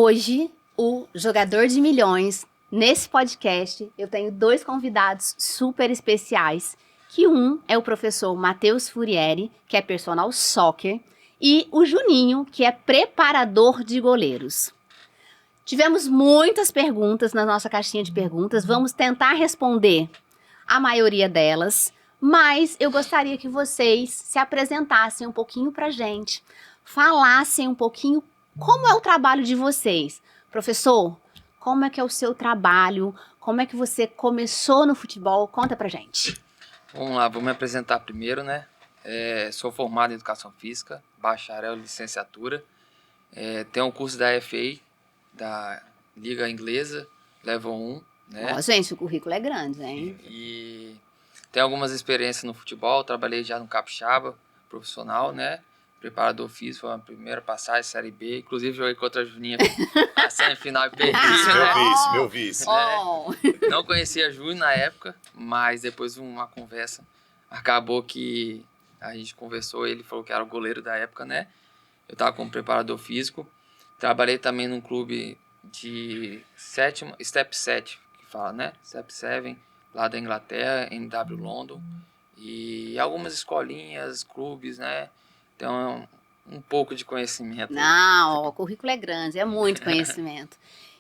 hoje, o Jogador de Milhões, nesse podcast, eu tenho 2 convidados super especiais, que um é o professor Matheus Furieri, que é personal soccer, e o Juninho, que é preparador de goleiros. Tivemos muitas perguntas na nossa caixinha de perguntas, vamos tentar responder a maioria delas, mas eu gostaria que vocês se apresentassem um pouquinho pra gente, falassem um pouquinho como é o trabalho de vocês. Professor, como é que é o seu trabalho? Como é que você começou no futebol? Conta pra gente. Vamos lá, vou me apresentar primeiro, né? Sou formado em Educação Física, bacharel em licenciatura. Tenho um curso da FA, da Liga Inglesa, Level 1, né? Ó, gente, o currículo é grande, hein? E tenho algumas experiências no futebol, trabalhei já no Capixaba, profissional, né? Preparador físico, foi a primeira passagem, Série B. Inclusive, joguei contra a Juninha, a semifinal e perdi, né? Meu vice. Oh. Não conhecia a Ju na época, mas depois de uma conversa, acabou que a gente conversou, ele falou que era o goleiro da época, né? Eu estava como preparador físico. Trabalhei também num clube de Step 7, que fala, né? Step 7, lá da Inglaterra, NW London. E algumas escolinhas, clubes, né? Então, um pouco de conhecimento. Não, o currículo é grande, é muito conhecimento.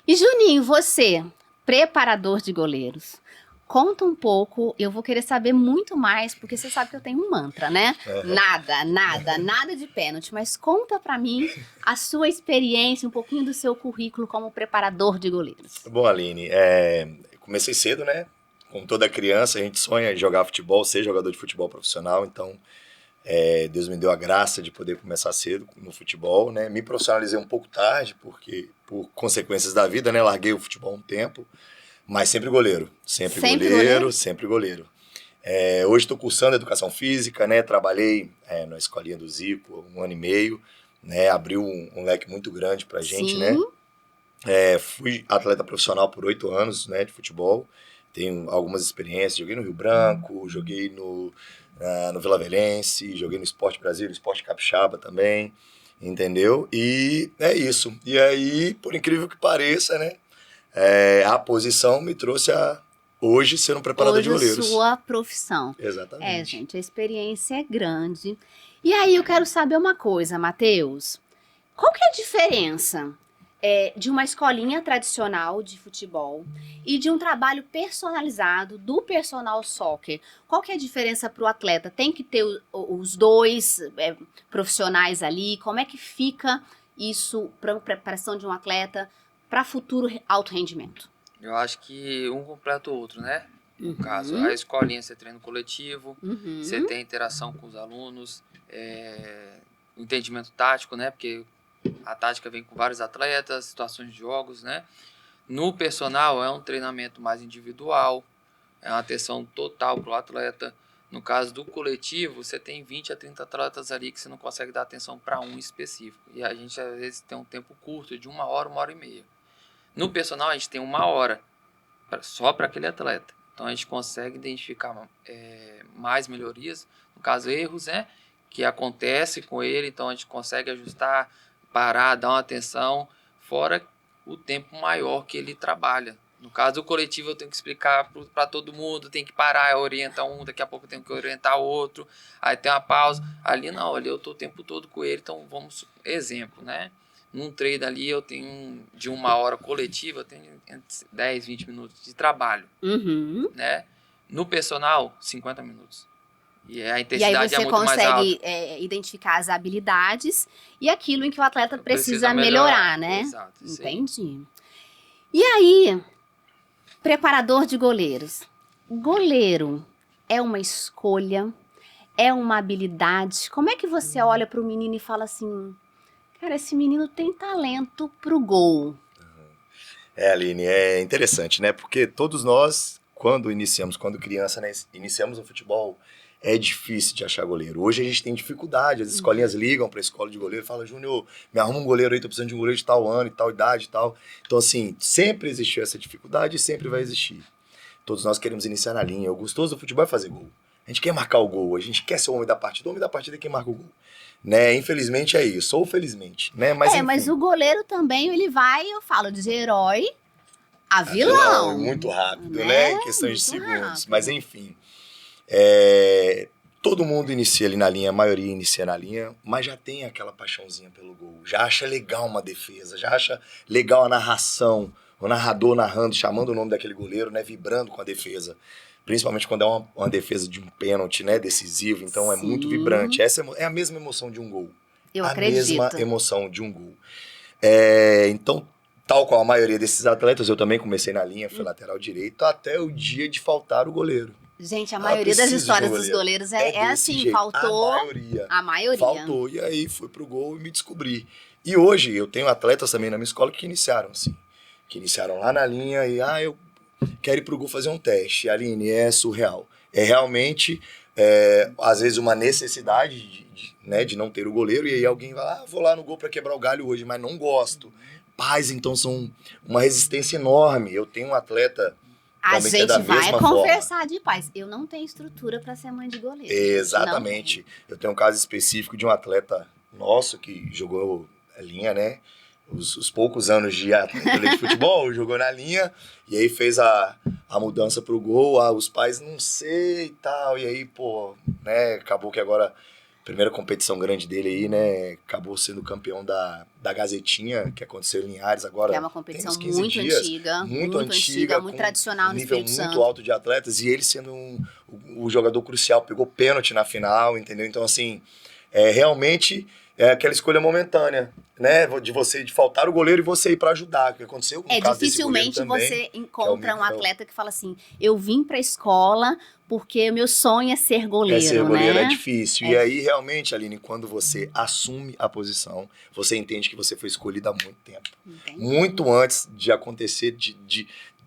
E Juninho, você, preparador de goleiros, conta um pouco, eu vou querer saber muito mais, porque você sabe que eu tenho um mantra, né? Nada de pênalti, mas conta pra mim a sua experiência, um pouquinho do seu currículo como preparador de goleiros. Bom, Aline, comecei cedo, né? Como toda criança, a gente sonha em jogar futebol, ser jogador de futebol profissional, então Deus me deu a graça de poder começar cedo no futebol, né? Me profissionalizei um pouco tarde, porque por consequências da vida, né? Larguei o futebol um tempo, mas sempre goleiro. Sempre goleiro. Hoje estou cursando Educação Física, né? Trabalhei na escolinha do Zico 1 ano e meio, né? Abriu um leque muito grande pra gente, Sim. né? Fui atleta profissional por 8 anos, né? De futebol. Tenho algumas experiências, joguei no Rio Branco, joguei no Vila Velhense, joguei no Sport Brasil, no Sport Capixaba também, entendeu? E é isso. E aí, por incrível que pareça, né? A posição me trouxe a hoje ser um preparador de goleiros. Hoje sua profissão. Exatamente. Gente, a experiência é grande. E aí eu quero saber uma coisa, Matheus. Qual que é a diferença de uma escolinha tradicional de futebol e de um trabalho personalizado do personal soccer? Qual que é a diferença para o atleta? Tem que ter os dois profissionais ali? Como é que fica isso para a preparação de um atleta para futuro alto rendimento? Eu acho que um completa o outro, né? No caso, a escolinha você treina coletivo, você tem interação com os alunos, entendimento tático, né? Porque a tática vem com vários atletas, situações de jogos, né? No personal é um treinamento mais individual, é uma atenção total para o atleta. No caso do coletivo, você tem 20 a 30 atletas ali que você não consegue dar atenção para um específico. E a gente às vezes tem um tempo curto de 1 hora, 1 hora e meia. No personal a gente tem 1 hora só para aquele atleta. Então a gente consegue identificar mais melhorias, no caso erros, né, que acontece com ele, então a gente consegue ajustar, parar, dar uma atenção, fora o tempo maior que ele trabalha. No caso do coletivo eu tenho que explicar para todo mundo, tem que parar, orientar um, daqui a pouco eu tenho que orientar o outro, aí tem uma pausa. Ali não, ali eu estou o tempo todo com ele, então vamos, exemplo, né? Num treino ali eu tenho de 1 hora coletiva, eu tenho 10, 20 minutos de trabalho, né? No personal, 50 minutos. E a intensidade é muito mais alta. E aí você consegue identificar as habilidades e aquilo em que o atleta precisa melhorar, né? Exato. Entendi. Sim. E aí, preparador de goleiros. Goleiro é uma escolha, é uma habilidade. Como é que você olha para o menino e fala assim, cara, esse menino tem talento pro gol? Aline, é interessante, né? Porque todos nós, quando criança, né, iniciamos no futebol, é difícil de achar goleiro. Hoje a gente tem dificuldade, as escolinhas ligam para a escola de goleiro e falam, Júnior, me arruma um goleiro aí, tô precisando de um goleiro de tal ano, e tal idade e tal. Então, assim, sempre existiu essa dificuldade e sempre vai existir. Todos nós queremos iniciar na linha. O gostoso do futebol é fazer gol. A gente quer marcar o gol, a gente quer ser o homem da partida. O homem da partida é quem marca o gol. Né? Infelizmente é isso, ou felizmente. Né? Mas, enfim, mas o goleiro também, ele vai, eu falo, de herói a vilão. Muito rápido, né? Em questão de Muito segundos. rápido. Mas enfim, todo mundo inicia ali na linha, a maioria inicia na linha, mas já tem aquela paixãozinha pelo gol. Já acha legal uma defesa, já acha legal a narração, o narrador narrando, chamando o nome daquele goleiro, né? Vibrando com a defesa. Principalmente quando é uma defesa de um pênalti, né? Decisivo, então é muito Sim. vibrante. Essa é a mesma emoção de um gol. Eu a acredito. mesma emoção de um gol. Então, tal qual a maioria desses atletas, eu também comecei na linha, fui lateral direito, até o dia de faltar o goleiro. Gente, a maioria das histórias dos goleiros é assim, jeito. faltou. A maioria. Faltou, e aí fui pro gol e me descobri. E hoje eu tenho atletas também na minha escola que iniciaram assim. Que iniciaram lá na linha e, eu quero ir pro gol fazer um teste. Aline, é surreal. É realmente, às vezes, uma necessidade de não ter o goleiro, e aí alguém vai vou lá no gol para quebrar o galho hoje, mas não gosto. Pais, então, são uma resistência enorme. Eu tenho um atleta A também que é da gente vai mesma conversar forma. de pais. Eu não tenho estrutura para ser mãe de goleiro. Exatamente. Eu tenho um caso específico de um atleta nosso que jogou a linha, né? Os poucos anos de atleta de futebol, jogou na linha, e aí fez a mudança pro gol, os pais não sei e tal, e aí, né, acabou que agora, primeira competição grande dele aí, né, acabou sendo campeão da Gazetinha, que aconteceu em Linhares agora. Que é uma competição tem uns 15 muito dias, antiga, muito com tradicional no nível Espírito muito Santo. alto de atletas, e ele sendo o jogador crucial, pegou pênalti na final, entendeu? Então, assim, realmente é aquela escolha momentânea, né? De faltar o goleiro e você ir para ajudar, o que aconteceu com o caso desse goleiro Dificilmente também. você encontra um atleta que fala assim, eu vim pra escola porque meu sonho é ser goleiro, ser goleiro, né? é difícil. E aí, realmente, Aline, quando você assume a posição, você entende que você foi escolhida há muito tempo. Entendi. Muito antes de acontecer,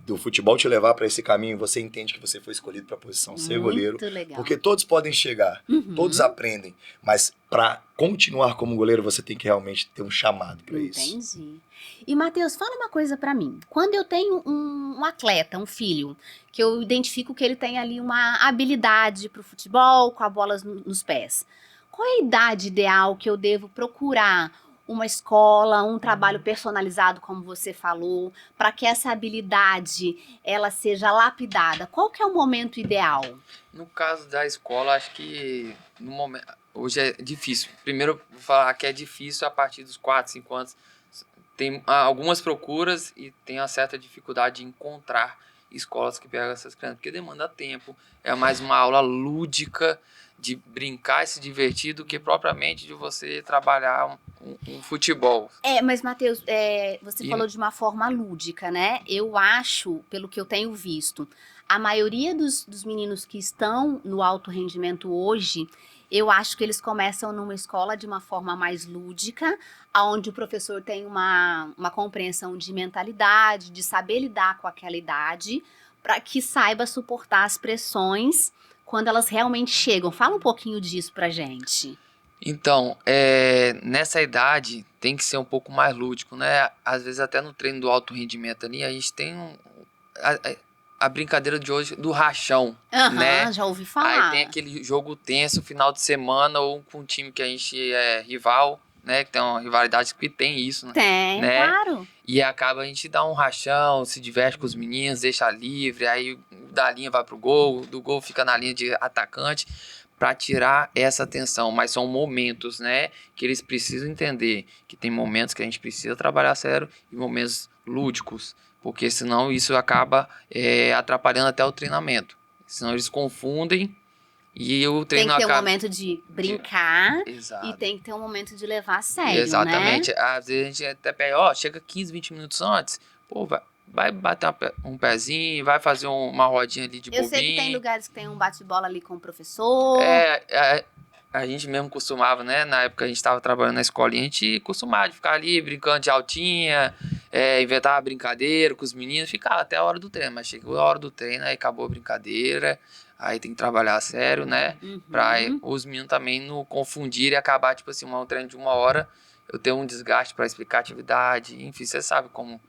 do futebol te levar para esse caminho, você entende que você foi escolhido para a posição ser goleiro. Muito legal. Porque todos podem chegar, todos aprendem, mas para continuar como goleiro, você tem que realmente ter um chamado para isso. Entendi. E, Matheus, fala uma coisa pra mim. Quando eu tenho um atleta, um filho, que eu identifico que ele tem ali uma habilidade pro futebol, com a bola nos pés, qual é a idade ideal que eu devo procurar uma escola, um trabalho personalizado, como você falou, para que essa habilidade ela seja lapidada? Qual que é o momento ideal? No caso da escola, acho que no momento, hoje é difícil. Primeiro, vou falar que é difícil a partir dos 4, 5 anos. Tem algumas procuras e tem uma certa dificuldade de encontrar escolas que pegam essas crianças, porque demanda tempo, é mais uma aula lúdica de brincar e se divertir do que propriamente de você trabalhar um futebol. Mas Matheus, você falou de uma forma lúdica, né? Eu acho, pelo que eu tenho visto, a maioria dos meninos que estão no alto rendimento hoje, eu acho que eles começam numa escola de uma forma mais lúdica, onde o professor tem uma compreensão de mentalidade, de saber lidar com aquela idade, para que saiba suportar as pressões quando elas realmente chegam. Fala um pouquinho disso pra gente. Então, nessa idade tem que ser um pouco mais lúdico, né? Às vezes até no treino do alto rendimento ali, a gente tem a brincadeira de hoje do rachão, né? Já ouvi falar. Aí tem aquele jogo tenso, final de semana, ou com um time que a gente é rival, né? Que tem uma rivalidade que tem isso, né? Tem, né? Claro. E acaba a gente dá um rachão, se diverte com os meninos, deixa livre, aí da linha vai pro gol, do gol fica na linha de atacante, para tirar essa tensão. Mas são momentos, né? Que eles precisam entender que tem momentos que a gente precisa trabalhar sério e momentos lúdicos. Porque senão isso acaba atrapalhando até o treinamento. Senão eles confundem e o treino acaba... Tem que ter acaba... um momento de brincar Exato. E tem que ter um momento de levar a sério, Exatamente. né? Às vezes a gente até pega, chega 15, 20 minutos antes, vai bater um pezinho, vai fazer uma rodinha ali de bobinho. Eu sei que tem lugares que tem um bate-bola ali com o professor. A gente mesmo costumava, né? Na época a gente estava trabalhando na escolinha, a gente costumava de ficar ali brincando de altinha, inventar uma brincadeira com os meninos, ficava até a hora do treino. Mas chegou a hora do treino, aí acabou a brincadeira, aí tem que trabalhar a sério, né? Pra os meninos também não confundirem e acabar, tipo assim, um treino de 1 hora, eu tenho um desgaste para explicar a atividade, enfim, você sabe como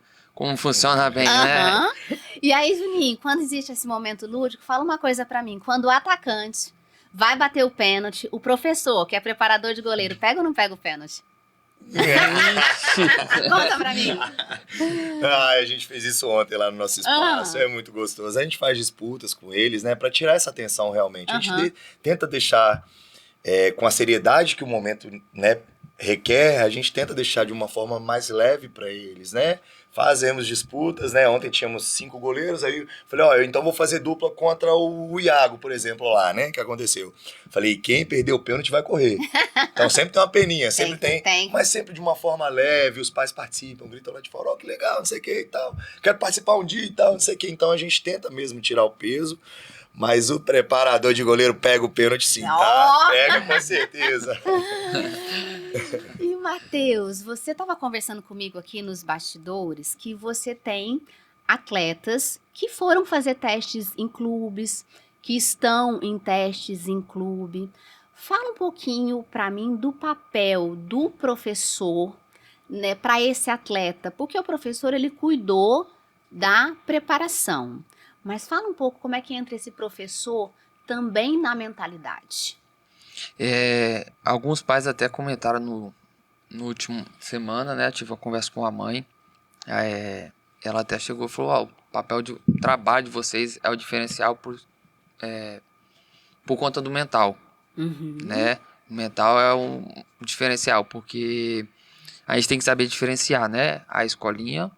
funciona bem, né? E aí, Juninho, quando existe esse momento lúdico, fala uma coisa pra mim. Quando o atacante vai bater o pênalti, o professor, que é preparador de goleiro, pega ou não pega o pênalti? Conta pra mim. A gente fez isso ontem lá no nosso espaço, é muito gostoso. A gente faz disputas com eles, né, pra tirar essa tensão realmente. A gente tenta deixar com a seriedade que o momento, né, requer, a gente tenta deixar de uma forma mais leve pra eles, né? Fazemos disputas, né? Ontem tínhamos 5 goleiros, aí eu falei, ó, eu então vou fazer dupla contra o Iago, por exemplo, lá, né? Que aconteceu. Falei, quem perdeu o pênalti vai correr. Então sempre tem uma peninha, sempre tem, mas sempre de uma forma leve, os pais participam, gritam lá de fora, ó, que legal, não sei o que e tal. Quero participar um dia e tal, não sei o que. Então a gente tenta mesmo tirar o peso, mas o preparador de goleiro pega o pênalti sim, tá? Pega com certeza. E, Matheus, você estava conversando comigo aqui nos bastidores que você tem atletas que foram fazer testes em clubes, que estão em testes em clube. Fala um pouquinho para mim do papel do professor, né, para esse atleta, porque o professor ele cuidou da preparação. Mas fala um pouco como é que entra esse professor também na mentalidade. Alguns pais até comentaram no último semana, né? Tive uma conversa com a mãe. Ela até chegou e falou: ó, o papel de trabalho de vocês é o diferencial por conta do mental, né? O mental é um diferencial, porque a gente tem que saber diferenciar, né? A escolinha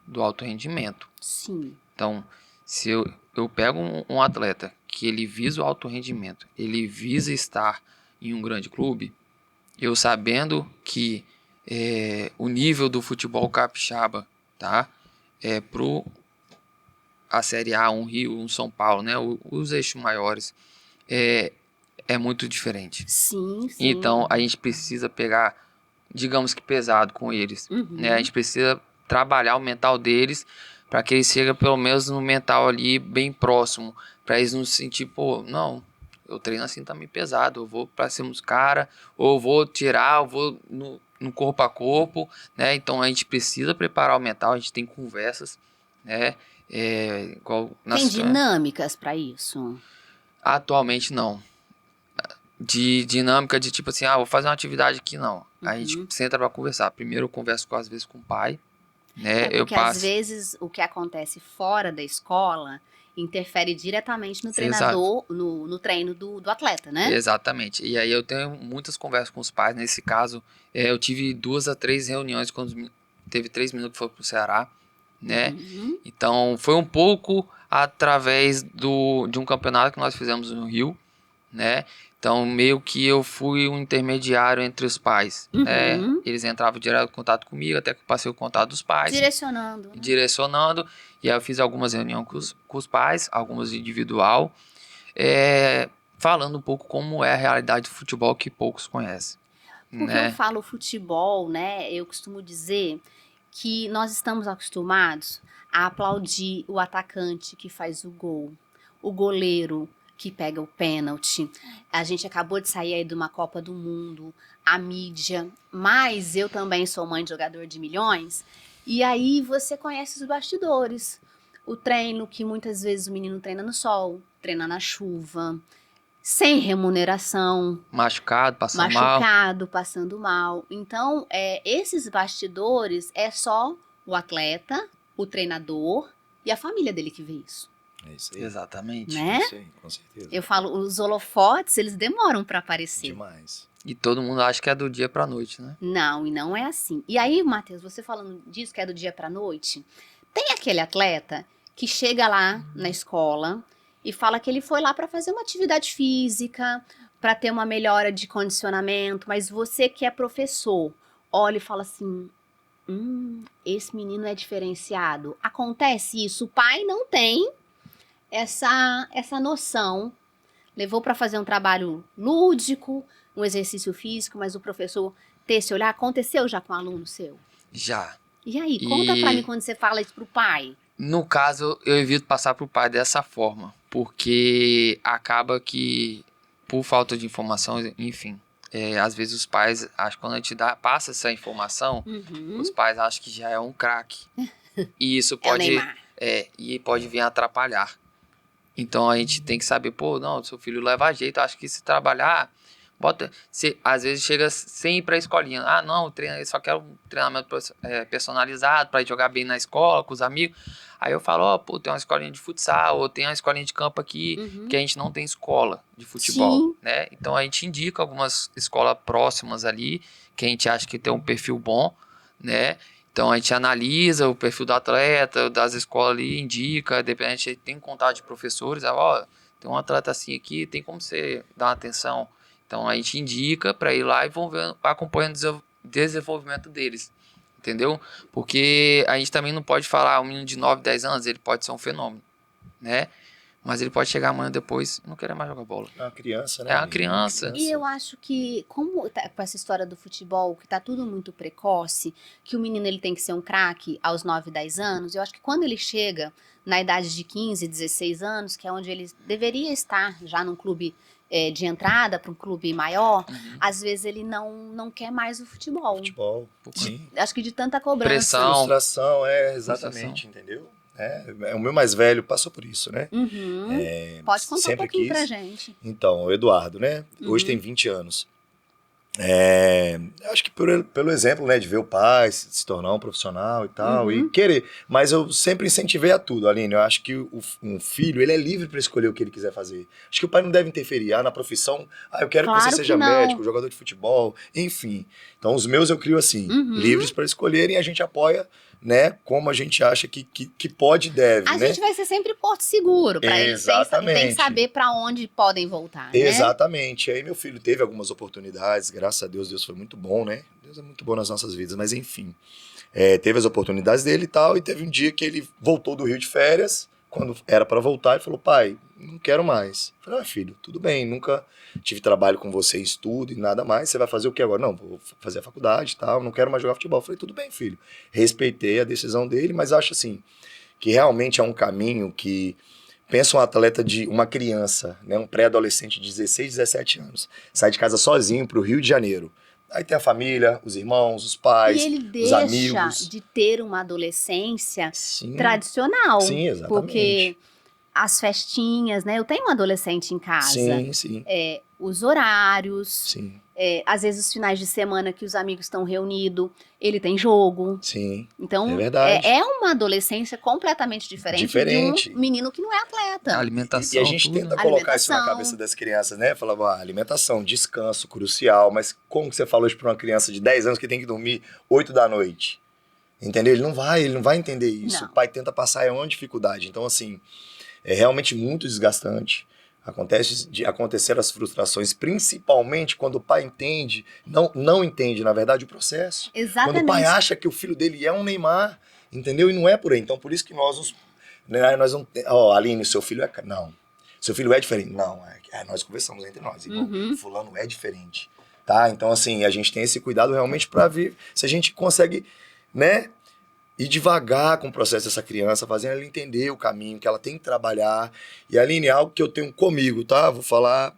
do alto rendimento. Sim. Então, se eu pego um atleta que ele visa o alto rendimento, ele visa estar em um grande clube, eu sabendo que o nível do futebol capixaba, tá? A Série A, um Rio, um São Paulo, né? Os eixos maiores, é muito diferente. Sim. Então, a gente precisa pegar, digamos que pesado com eles, né? A gente precisa trabalhar o mental deles para que eles cheguem pelo menos no mental ali bem próximo, para eles não se sentir, pô, não, eu treino assim também pesado, eu vou para cima dos caras, ou eu vou tirar, eu vou no corpo a corpo, né? Então a gente precisa preparar o mental, a gente tem conversas, né? Tem dinâmicas para isso? Atualmente não. De dinâmica de tipo assim, vou fazer uma atividade aqui, não. A gente senta para conversar. Primeiro eu converso às vezes com o pai, né? Porque às vezes o que acontece fora da escola interfere diretamente no treinador, no treino do atleta, né? Exatamente. E aí eu tenho muitas conversas com os pais. Nesse caso, eu tive 2 a 3 reuniões quando teve 3 meninos que foram pro Ceará, né? Então foi um pouco através de um campeonato que nós fizemos no Rio, né? Então meio que eu fui um intermediário entre os pais, né? Eles entravam direto em contato comigo, até que eu passei o contato dos pais. Direcionando. E aí eu fiz algumas reuniões com os pais, algumas individual, falando um pouco como é a realidade do futebol que poucos conhecem. Porque eu falo futebol, né? Eu costumo dizer que nós estamos acostumados a aplaudir o atacante que faz o gol, o goleiro que pega o pênalti. A gente acabou de sair aí de uma Copa do Mundo, a mídia, mas eu também sou mãe de jogador de milhões, e aí você conhece os bastidores. O treino, que muitas vezes o menino treina no sol, treina na chuva, sem remuneração. Machucado, passando mal. Então, esses bastidores é só o atleta, o treinador e a família dele que vê isso. É isso aí. Exatamente. Né? É isso aí, com certeza. Eu falo, os holofotes, eles demoram para aparecer. Demais. E todo mundo acha que é do dia pra noite, né? Não, e não é assim. E aí, Matheus, você falando disso, que é do dia pra noite, tem aquele atleta que chega lá na escola e fala que ele foi lá para fazer uma atividade física, para ter uma melhora de condicionamento, mas você que é professor, olha e fala assim, esse menino é diferenciado. Acontece isso, o pai não tem essa noção, levou para fazer um trabalho lúdico, um exercício físico, mas o professor ter esse olhar, aconteceu já com um aluno seu? Já. E aí, conta pra mim quando você fala isso pro pai. No caso, eu evito passar pro pai dessa forma, porque acaba que, por falta de informação, enfim, às vezes os pais, acho que quando a gente passa essa informação, os pais acham que já é um craque. E isso pode, Neymar. e pode vir a atrapalhar, Então a gente tem que saber, pô, não, seu filho leva jeito, acho que se trabalhar, às vezes chega sem ir pra escolinha. Ah, não, eu só quero um treinamento personalizado pra ir jogar bem na escola, com os amigos. Aí eu falo, ó, pô, tem uma escolinha de futsal, ou tem uma escolinha de campo aqui, que a gente não tem escola de futebol, Sim. né? Então a gente indica algumas escolas próximas ali, que a gente acha que tem um perfil bom, né? Então a gente analisa o perfil do atleta, das escolas ali, indica, dependente, a gente tem contato de professores, ó, tem um atleta assim aqui, tem como você dar uma atenção. Então a gente indica para ir lá e vão ver, acompanhando o desenvolvimento deles, entendeu? Porque a gente também não pode falar, um menino de 9, 10 anos, ele pode ser um fenômeno, né? Mas ele pode chegar amanhã depois e não querer mais jogar bola. É uma criança, né? É uma criança. E eu acho que, como com essa história do futebol, que tá tudo muito precoce, que o menino ele tem que ser um craque aos 9, 10 anos, eu acho que quando ele chega na idade de 15, 16 anos, que é onde ele deveria estar já num clube de entrada, para um clube maior, às vezes ele não quer mais o futebol. Futebol, sim. Acho que de tanta cobrança. Pressão. Frustração, exatamente, entendeu? O meu mais velho passou por isso, né? Uhum. Pode contar um pouquinho pra gente. Então, o Eduardo, né? Hoje tem 20 anos. Acho que pelo exemplo, né, de ver o pai se tornar um profissional e tal, e querer. Mas eu sempre incentivei a tudo, Aline. Eu acho que um filho, ele é livre para escolher o que ele quiser fazer. Acho que o pai não deve interferir na profissão. Eu quero que você seja médico, jogador de futebol, enfim. Então, os meus eu crio assim, livres para escolherem, a gente apoia, né, como a gente acha que pode e deve, A gente vai ser sempre porto seguro, para eles tem que saber para onde podem voltar, né? Exatamente. Aí meu filho teve algumas oportunidades, graças a Deus, Deus foi muito bom, né? Deus é muito bom nas nossas vidas, mas enfim. Teve as oportunidades dele e tal, e teve um dia que ele voltou do Rio de férias, quando era para voltar, ele falou, pai, não quero mais. Eu falei, filho, tudo bem, nunca tive trabalho com você em estudo e nada mais, você vai fazer o que agora? Não, vou fazer a faculdade e tal, não quero mais jogar futebol. Eu falei, tudo bem, filho. Respeitei a decisão dele, mas acho assim, que realmente é um caminho que... Pensa um atleta uma criança, né, um pré-adolescente de 16, 17 anos, sai de casa sozinho para o Rio de Janeiro. Aí tem a família, os irmãos, os pais, os amigos. E ele deixa de ter uma adolescência tradicional. Sim, exatamente. Porque as festinhas, né? Eu tenho um adolescente em casa. Sim. Os horários. Sim. Às vezes os finais de semana que os amigos estão reunidos, ele tem jogo. Sim, então, é verdade. É uma adolescência completamente diferente de um menino que não é atleta. A alimentação, e a gente tenta colocar isso na cabeça das crianças, né? Falava, alimentação, descanso, crucial, mas como que você falou isso para uma criança de 10 anos que tem que dormir 8 da noite? Entendeu? Ele não vai entender isso. Não. O pai tenta passar uma dificuldade. Então, assim, é realmente muito desgastante. Acontecer as frustrações, principalmente quando o pai entende, não entende, na verdade, o processo. Exatamente. Quando o pai acha que o filho dele é um Neymar, entendeu? E não é por aí. Então, por isso que nós não... Aline, seu filho é... Não. Seu filho é diferente. Não, nós conversamos entre nós. Igual, fulano é diferente. Tá? Então, assim, a gente tem esse cuidado realmente para ver se a gente consegue, né... ir devagar com o processo dessa criança, fazendo ela entender o caminho que ela tem que trabalhar. E, Aline, é algo que eu tenho comigo, tá? Vou falar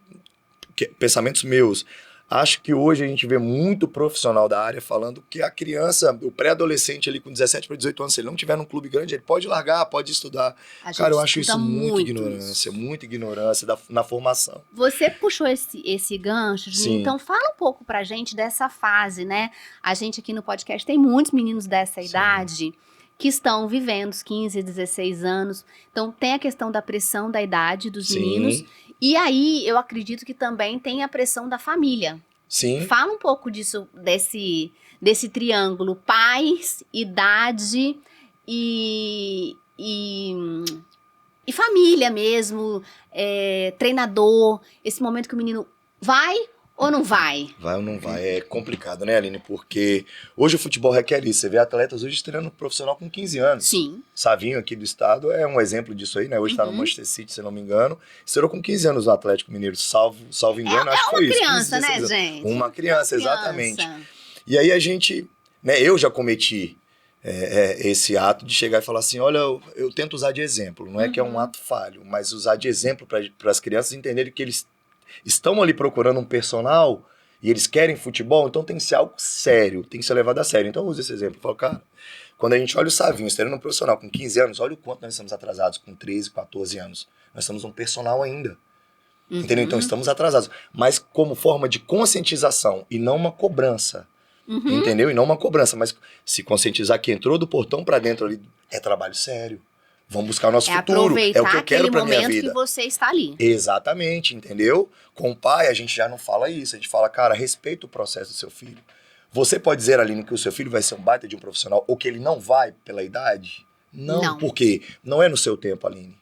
pensamentos meus. Acho que hoje a gente vê muito profissional da área falando que a criança, o pré-adolescente ali com 17 para 18 anos, se ele não tiver num clube grande, ele pode largar, pode estudar. Cara, eu acho isso muita ignorância na formação. Você puxou esse gancho, Juninho, então fala um pouco pra gente dessa fase, né? A gente aqui no podcast tem muitos meninos dessa idade que estão vivendo os 15, 16 anos. Então tem a questão da pressão da idade dos meninos. E aí, eu acredito que também tem a pressão da família. Sim. Fala um pouco disso, desse triângulo, pais, idade e família mesmo, treinador, esse momento que o menino vai ou não vai? Vai ou não vai? É complicado, né, Aline? Porque hoje o futebol requer isso. Você vê atletas hoje treinando profissional com 15 anos. Sim. Savinho aqui do estado é um exemplo disso aí, né? Hoje tá no Manchester City, se não me engano. Estreou com 15 anos no Atlético Mineiro, salvo engano, acho que foi isso. Uma criança, né, gente? Uma criança, exatamente. E aí a gente, né, eu já cometi esse ato de chegar e falar assim, olha, eu tento usar de exemplo. Não é que é um ato falho, mas usar de exemplo para as crianças entenderem que eles estão ali procurando um personal e eles querem futebol, então tem que ser algo sério, tem que ser levado a sério. Então eu uso esse exemplo, eu falo, cara, Quando a gente olha o Savinho, estando no profissional com 15 anos, olha o quanto nós estamos atrasados com 13, 14 anos. Nós estamos um personal ainda. Entendeu? Então estamos atrasados. Mas como forma de conscientização e não uma cobrança. Entendeu? E não uma cobrança, mas se conscientizar que entrou do portão pra dentro ali, é trabalho sério. Vamos buscar o nosso futuro. É o que eu quero pra minha vida. Momento que você está ali. Exatamente, entendeu? Com o pai, a gente já não fala isso. A gente fala, cara, respeita o processo do seu filho. Você pode dizer, Aline, que o seu filho vai ser um baita de um profissional ou que ele não vai pela idade? Não. Por quê? Não é no seu tempo, Aline.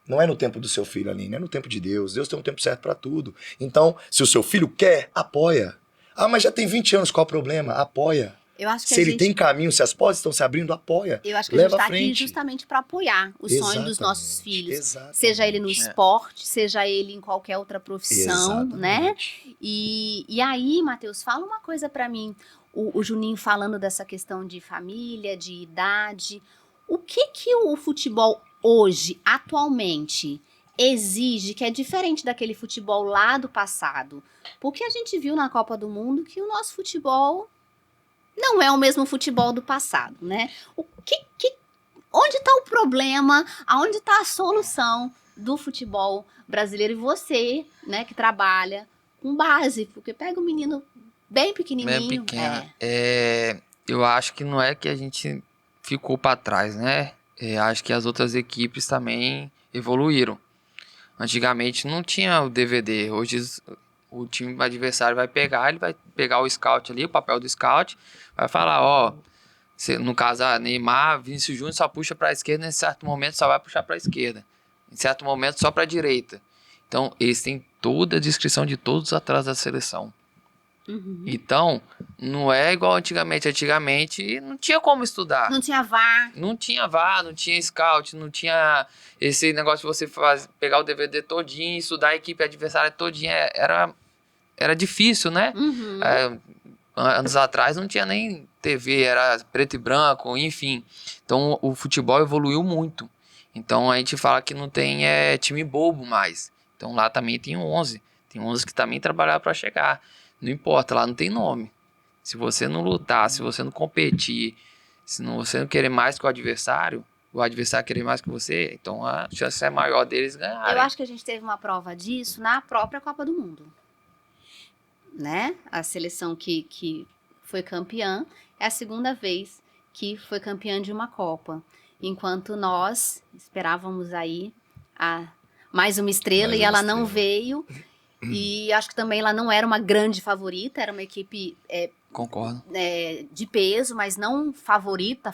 Não é no tempo do seu filho, Aline. É no tempo de Deus. Deus tem um tempo certo pra tudo. Então, se o seu filho quer, apoia. Ah, mas já tem 20 anos, qual o problema? Apoia. Eu acho que se ele tem caminho, se as portas estão se abrindo, apoia. Eu acho que a gente está aqui justamente para apoiar o sonho dos nossos filhos. Exatamente. Seja ele no esporte, seja ele em qualquer outra profissão, né? E aí, Matheus, fala uma coisa para mim. O Juninho falando dessa questão de família, de idade. O que o futebol hoje, atualmente, exige que é diferente daquele futebol lá do passado? Porque a gente viu na Copa do Mundo que o nosso futebol não é o mesmo futebol do passado, né? Onde está o problema? Aonde está a solução do futebol brasileiro? E você, né, que trabalha com base, porque pega um menino bem pequenininho. Bem pequeno. Eu acho que não é que a gente ficou para trás, né? Acho que as outras equipes também evoluíram. Antigamente não tinha o DVD. Hoje o time adversário vai pegar, ele vai pegar o scout ali, o papel do scout, vai falar, no caso, Neymar, Vinícius Júnior só puxa para a esquerda, em certo momento só vai puxar para a esquerda, em certo momento só para a direita. Então, eles têm toda a descrição de todos os atletas da seleção. Então, não é igual antigamente. Antigamente não tinha como estudar. Não tinha VAR. Não tinha VAR, não tinha scout, não tinha esse negócio de você pegar o DVD todinho, estudar a equipe adversária todinha. Era difícil, né? Anos atrás não tinha nem TV, era preto e branco, enfim. Então o futebol evoluiu muito. Então a gente fala que não tem time bobo mais. Então lá também tem 11. Tem 11 que também trabalharam para chegar. Não importa, lá não tem nome. Se você não lutar, se você não competir, se você não querer mais que o adversário querer mais que você, então a chance é maior deles ganharem. Eu acho que a gente teve uma prova disso na própria Copa do Mundo. Né? A seleção que foi campeã é a segunda vez que foi campeã de uma Copa. Enquanto nós esperávamos aí mais uma estrela e ela não veio. E acho que também ela não era uma grande favorita, era uma equipe Concordo. De peso, mas não favorita.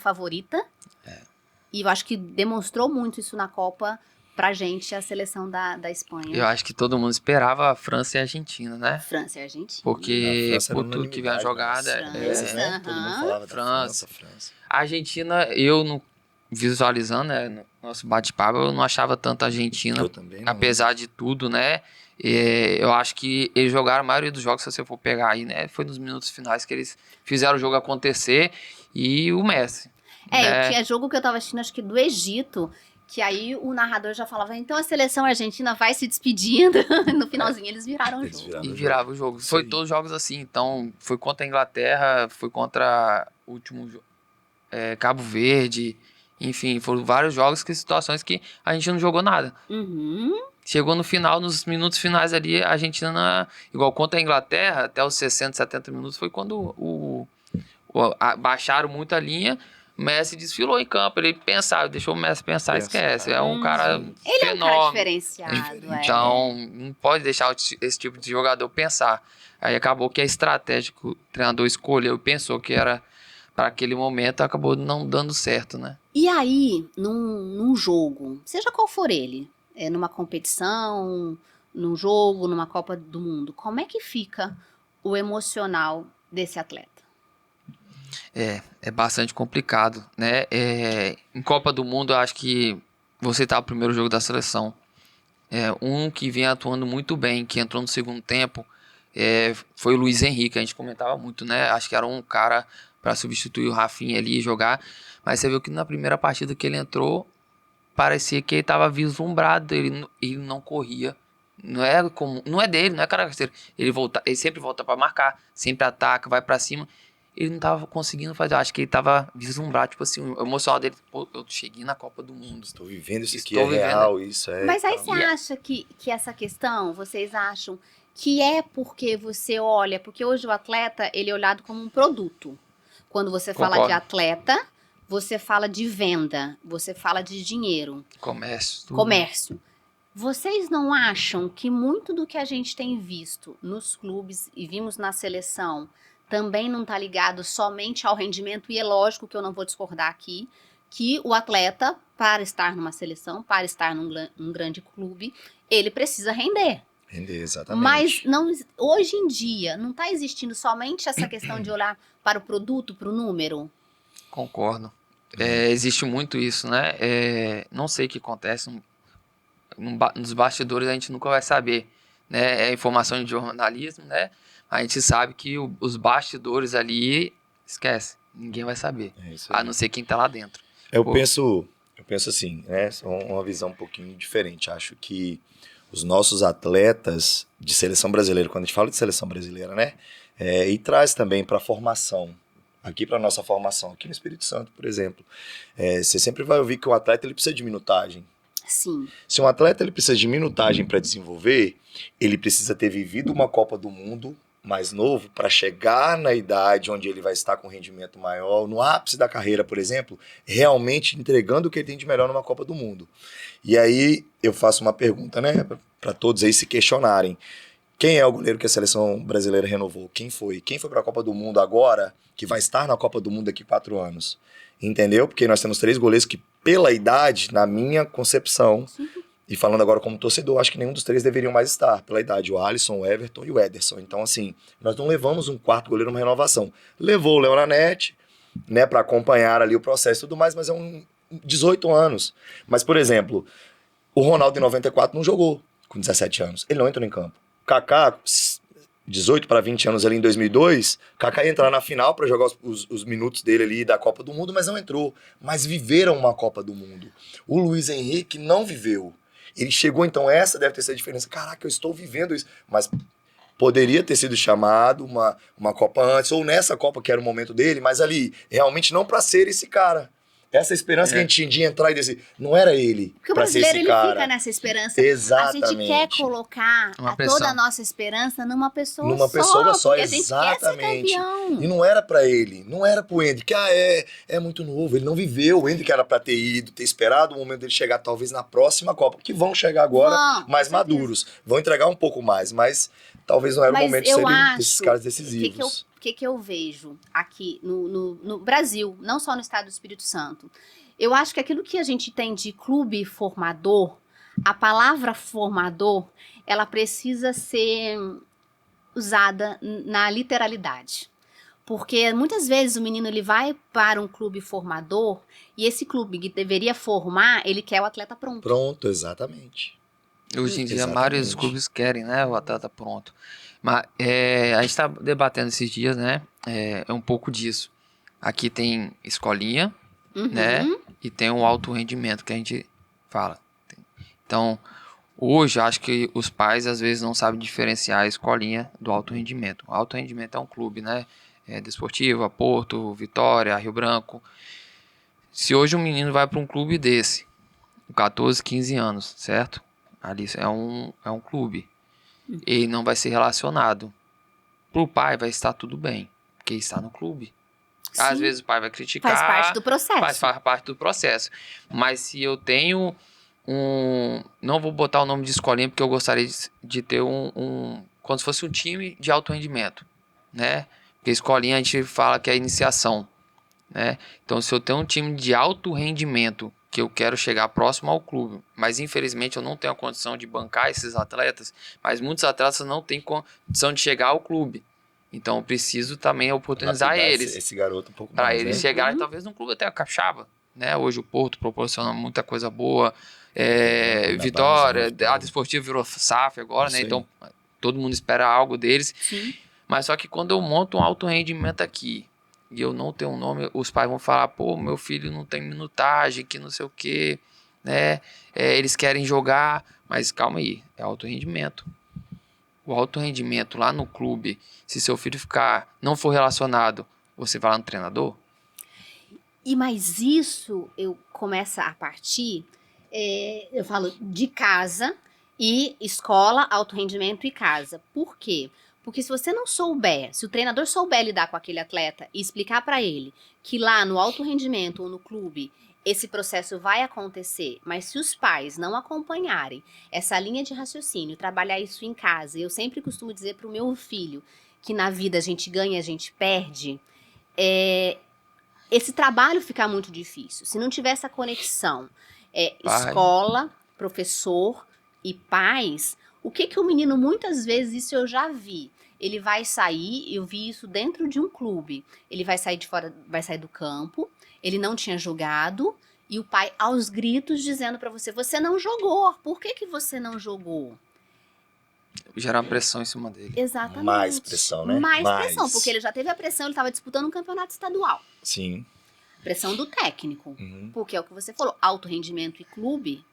E eu acho que demonstrou muito isso na Copa pra gente, a seleção da Espanha. Eu acho que todo mundo esperava a França e a Argentina, né? França e Argentina. Porque por tudo que vem a jogada. França, todo mundo falava França. da França. A Argentina, eu não visualizando, né, no nosso bate-papo, eu não achava tanto a Argentina. Eu também não. Apesar de tudo, né? Eu acho que eles jogaram a maioria dos jogos, se você for pegar aí, né? Foi nos minutos finais que eles fizeram o jogo acontecer e o Messi. Eu tinha jogo que eu tava assistindo, acho que do Egito, que aí o narrador já falava, então a seleção argentina vai se despedindo. No finalzinho eles viraram o jogo. E virava o jogo. Foi todos os jogos assim. Então, foi contra a Inglaterra, foi contra o último Cabo Verde. Enfim, foram vários jogos, situações que a gente não jogou nada. Chegou no final, nos minutos finais ali, a Argentina, igual contra a Inglaterra, até os 60, 70 minutos, foi quando baixaram muito a linha. O Messi desfilou em campo, ele pensava, deixou o Messi pensar, esquece. É um cara Ele é um cara diferenciado. Então, não pode deixar esse tipo de jogador pensar. Aí acabou que a estratégia que o treinador escolheu e pensou que era para aquele momento, acabou não dando certo, né? E aí, num jogo, seja qual for ele, numa competição, num jogo, numa Copa do Mundo, como é que fica o emocional desse atleta? É bastante complicado, né? Em Copa do Mundo, eu acho que você tá o primeiro jogo da seleção. Um que vem atuando muito bem, que entrou no segundo tempo, foi o Luiz Henrique. A gente comentava muito, né? Acho que era um cara para substituir o Rafinha ali e jogar. Mas você viu que na primeira partida que ele entrou, parecia que ele estava vislumbrado, ele não corria. Não é dele, não é característico. Ele sempre volta para marcar, sempre ataca, vai para cima. ele não tava conseguindo fazer. Eu acho que ele tava deslumbrado, tipo assim, o emocional dele, pô, eu cheguei na Copa do Mundo. Estou vivendo isso aqui, Estou é vivendo. real, isso é... Mas aí então. você acha que essa questão, vocês acham que é porque você olha, porque hoje o atleta, ele é olhado como um produto. Quando você fala de Concordo. atleta, você fala de venda, você fala de dinheiro, Comércio. Tudo. comércio. Vocês não acham que muito do que a gente tem visto nos clubes e vimos na seleção também não está ligado somente ao rendimento? E é lógico que eu não vou discordar aqui, que o atleta, para estar numa seleção, para estar num grande clube, ele precisa render. Render, exatamente. Mas não, hoje em dia não está existindo somente essa questão de olhar para o produto, para o número? Concordo. Existe muito isso, né? Não sei o que acontece. Nos bastidores a gente nunca vai saber, né? É informação de jornalismo, né? A gente sabe que os bastidores ali, esquece, ninguém vai saber, É isso a aí. não ser quem tá lá dentro. Eu Pô. penso assim, né? Uma visão um pouquinho diferente. Acho que os nossos atletas de seleção brasileira, quando a gente fala de seleção brasileira, né? E traz também para a formação, aqui para nossa formação, aqui no Espírito Santo, por exemplo. Você sempre vai ouvir que o atleta ele precisa de minutagem. Sim. Se um atleta ele precisa de minutagem para desenvolver, ele precisa ter vivido uma Copa do Mundo mais novo para chegar na idade onde ele vai estar com rendimento maior, no ápice da carreira, por exemplo, realmente entregando o que ele tem de melhor numa Copa do Mundo. E aí eu faço uma pergunta, né, para todos aí se questionarem. Quem é o goleiro que a seleção brasileira renovou? Quem foi? Quem foi para a Copa do Mundo agora, que vai estar na Copa do Mundo daqui 4 anos? Entendeu? Porque nós temos 3 goleiros que, pela idade, na minha concepção, e falando agora como torcedor, acho que nenhum dos 3 deveriam mais estar, pela idade. O Alisson, o Everton e o Ederson. Então, assim, nós não levamos um 4º goleiro numa renovação. Levou o Leonanete, né, para acompanhar ali o processo e tudo mais, mas é um 18 anos. Mas, por exemplo, o Ronaldo em 94 não jogou com 17 anos. Ele não entrou em campo. Kaká, 18 para 20 anos ali em 2002, Kaká ia entrar na final para jogar os minutos dele ali da Copa do Mundo, mas não entrou. Mas viveram uma Copa do Mundo. O Luiz Henrique não viveu. Ele chegou, então essa deve ter sido a diferença. Caraca, eu estou vivendo isso. Mas poderia ter sido chamado uma Copa antes, ou nessa Copa que era o momento dele, mas ali, realmente não para ser esse cara. Essa esperança que a gente tinha de entrar e dizer, não era ele. Porque o pra ser brasileiro, esse ele cara. fica nessa esperança. Exatamente. A gente quer colocar Uma toda pressão. a nossa esperança numa pessoa só. Numa pessoa só, porque a gente quer ser exatamente. campeão. E não era pra ele, não era pro Andy, que é muito novo, ele não viveu. O Andy que era pra ter ido, ter esperado o momento dele chegar talvez na próxima Copa, que vão chegar agora Vão, mais com certeza. maduros, vão entregar um pouco mais, mas talvez não era o Mas momento de eu serem acho esses caras decisivos. O que eu vejo aqui no Brasil, não só no estado do Espírito Santo? Eu acho que aquilo que a gente tem de clube formador, a palavra formador, ela precisa ser usada na literalidade. Porque muitas vezes o menino ele vai para um clube formador e esse clube que deveria formar, ele quer o atleta pronto. Pronto, exatamente. Hoje em dia, a Exatamente. maioria dos clubes querem, né, o atleta pronto. Mas a gente está debatendo esses dias, né, é um pouco disso. Aqui tem escolinha, né, e tem o alto rendimento que a gente fala. Então, hoje, acho que os pais, às vezes, não sabem diferenciar a escolinha do alto rendimento. O alto rendimento é um clube, né, Desportiva, Porto, Vitória, Rio Branco. Se hoje um menino vai para um clube desse, com 14, 15 anos, certo? Ali é um clube. Ele não vai ser relacionado. Pro pai vai estar tudo bem, porque está no clube. Às Sim. vezes o pai vai criticar. Faz parte do processo. Faz parte do processo. Mas se eu tenho não vou botar o nome de escolinha, porque eu gostaria de ter como se fosse um time de alto rendimento, né? Porque escolinha a gente fala que é iniciação, né? Então, se eu tenho um time de alto rendimento que eu quero chegar próximo ao clube, mas infelizmente eu não tenho a condição de bancar esses atletas, mas muitos atletas não têm condição de chegar ao clube. Então, eu preciso também oportunizar Lapidar eles. esse garoto um pouco Para mais, eles né? chegarem talvez num clube até a capixaba, né? Hoje o Porto proporciona muita coisa boa, Da Vitória, base, né? a Desportiva virou SAF agora, Isso né? aí. Então todo mundo espera algo deles. Sim. Mas só que quando eu monto um alto rendimento aqui e eu não tenho um nome, os pais vão falar, pô, meu filho não tem minutagem, que não sei o quê, né? Eles querem jogar, mas calma aí, é alto rendimento. O alto rendimento lá no clube, se seu filho não for relacionado, você vai lá no treinador? E mais isso eu começo a partir, eu falo de casa e escola, alto rendimento e casa. Por quê? Porque se você não souber, se o treinador souber lidar com aquele atleta e explicar para ele que lá no alto rendimento ou no clube esse processo vai acontecer, mas se os pais não acompanharem essa linha de raciocínio, trabalhar isso em casa, eu sempre costumo dizer para o meu filho que na vida a gente ganha, a gente perde, esse trabalho fica muito difícil. Se não tiver essa conexão, escola, professor e pais, o que o menino, muitas vezes, isso eu já vi, ele vai sair, eu vi isso dentro de um clube, ele vai sair de fora, vai sair do campo, ele não tinha jogado, e o pai aos gritos dizendo pra você, você não jogou, por que você não jogou? Gerar uma pressão em cima dele. Exatamente. Mais pressão, né? Mais pressão, porque ele já teve a pressão, ele estava disputando um campeonato estadual. Sim. Pressão do técnico, porque é o que você falou, alto rendimento e clube.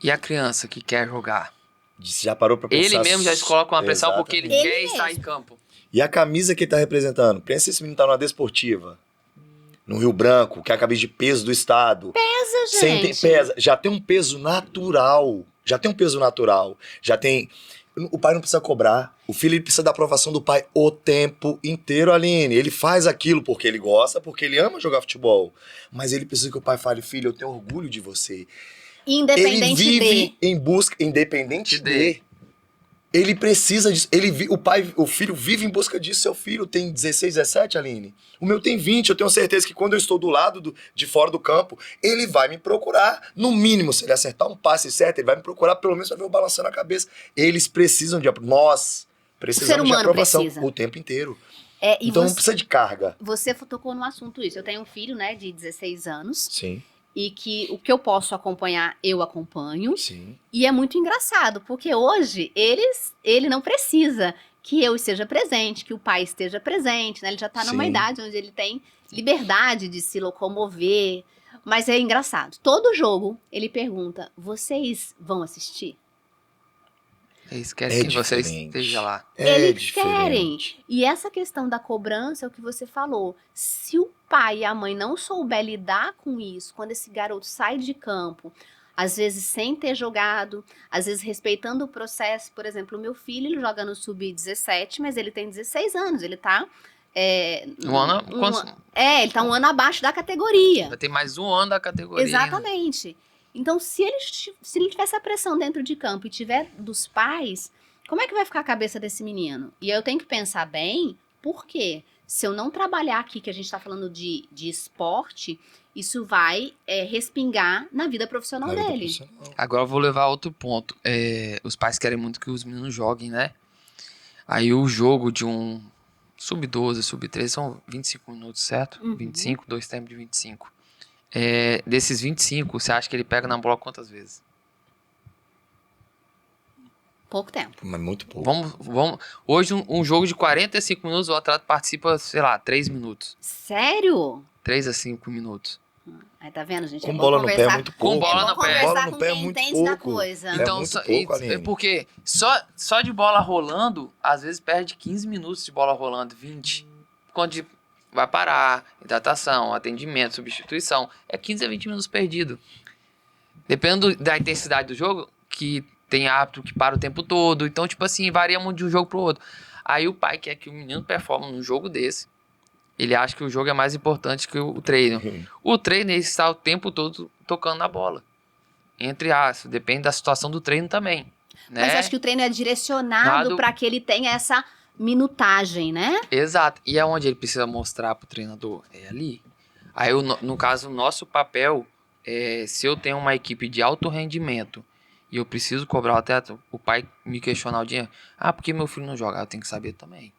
E a criança que quer jogar? Já parou pra pensar... Ele mesmo já se coloca uma pressão porque ele quer estar em campo. E a camisa que ele tá representando? Pensa se esse menino tá numa desportiva, no Rio Branco, que é a camisa de peso do estado. Pesa, gente. Pesa. Já tem um peso natural. Já tem... O pai não precisa cobrar. O filho ele precisa da aprovação do pai o tempo inteiro, Aline. Ele faz aquilo porque ele gosta, porque ele ama jogar futebol. Mas ele precisa que o pai fale, filho, eu tenho orgulho de você. Independente ele vive de. em busca, independente de. Ele precisa disso. O filho vive em busca disso. Seu filho tem 16, 17, Aline. O meu tem 20. Eu tenho certeza que quando eu estou do lado de fora do campo, ele vai me procurar. No mínimo, se ele acertar um passe certo, ele vai me procurar, pelo menos vai ver eu balançando a cabeça. Eles precisam de aprovação. Nós precisamos de aprovação o tempo inteiro. Então não precisa de carga. Você tocou no assunto isso. Eu tenho um filho, né, de 16 anos. Sim. E que o que eu posso acompanhar, eu acompanho. Sim. E é muito engraçado, porque hoje ele não precisa que eu esteja presente, que o pai esteja presente, né? Ele já tá numa idade onde ele tem liberdade de se locomover. Mas é engraçado. Todo jogo, ele pergunta, vocês vão assistir? Eles querem que você esteja lá. Eles querem. E essa questão da cobrança é o que você falou. Se o pai e a mãe não souber lidar com isso, quando esse garoto sai de campo, às vezes sem ter jogado, às vezes respeitando o processo. Por exemplo, o meu filho, ele joga no Sub-17, mas ele tem 16 anos. Ele tá... ele tá um ano abaixo da categoria. Vai ter mais um ano da categoria. Exatamente. Né? Então, se ele tiver essa pressão dentro de campo e tiver dos pais, como é que vai ficar a cabeça desse menino? E eu tenho que pensar bem, porque se eu não trabalhar aqui, que a gente está falando de esporte, isso vai respingar na vida profissional dele. Agora eu vou levar a outro ponto. Os pais querem muito que os meninos joguem, né? Aí o jogo de um sub-12, sub-13 são 25 minutos, certo? 25, 2 tempos de 25. Desses 25, você acha que ele pega na bola quantas vezes? Pouco tempo. Mas muito pouco. Vamos. Hoje, um jogo de 45 minutos, o atleta participa, sei lá, 3 minutos. Sério? 3 a 5 minutos. Aí tá vendo, gente? Com bola no pé é muito pouco. Com bola no pé. Bola no pé é muito pouco. Da coisa. Então, porque só de bola rolando, às vezes perde 15 minutos de bola rolando, 20. Quando vai parar, hidratação, atendimento, substituição. É 15 a 20 minutos perdido. Dependendo da intensidade do jogo, que tem árbitro que para o tempo todo. Então, tipo assim, varia muito de um jogo pro outro. Aí o pai quer que o menino performe num jogo desse. Ele acha que o jogo é mais importante que o treino. O treino, ele está o tempo todo tocando na bola. Entre aspas, depende da situação do treino também. Né? Mas acho que o treino é direcionado para que ele tenha essa minutagem, né? Exato. E é onde ele precisa mostrar pro treinador. É ali. Aí, no caso, o nosso papel é, se eu tenho uma equipe de alto rendimento e eu preciso cobrar o atleta, o pai me questionar o dinheiro. Ah, por que meu filho não joga? Eu tenho que saber também.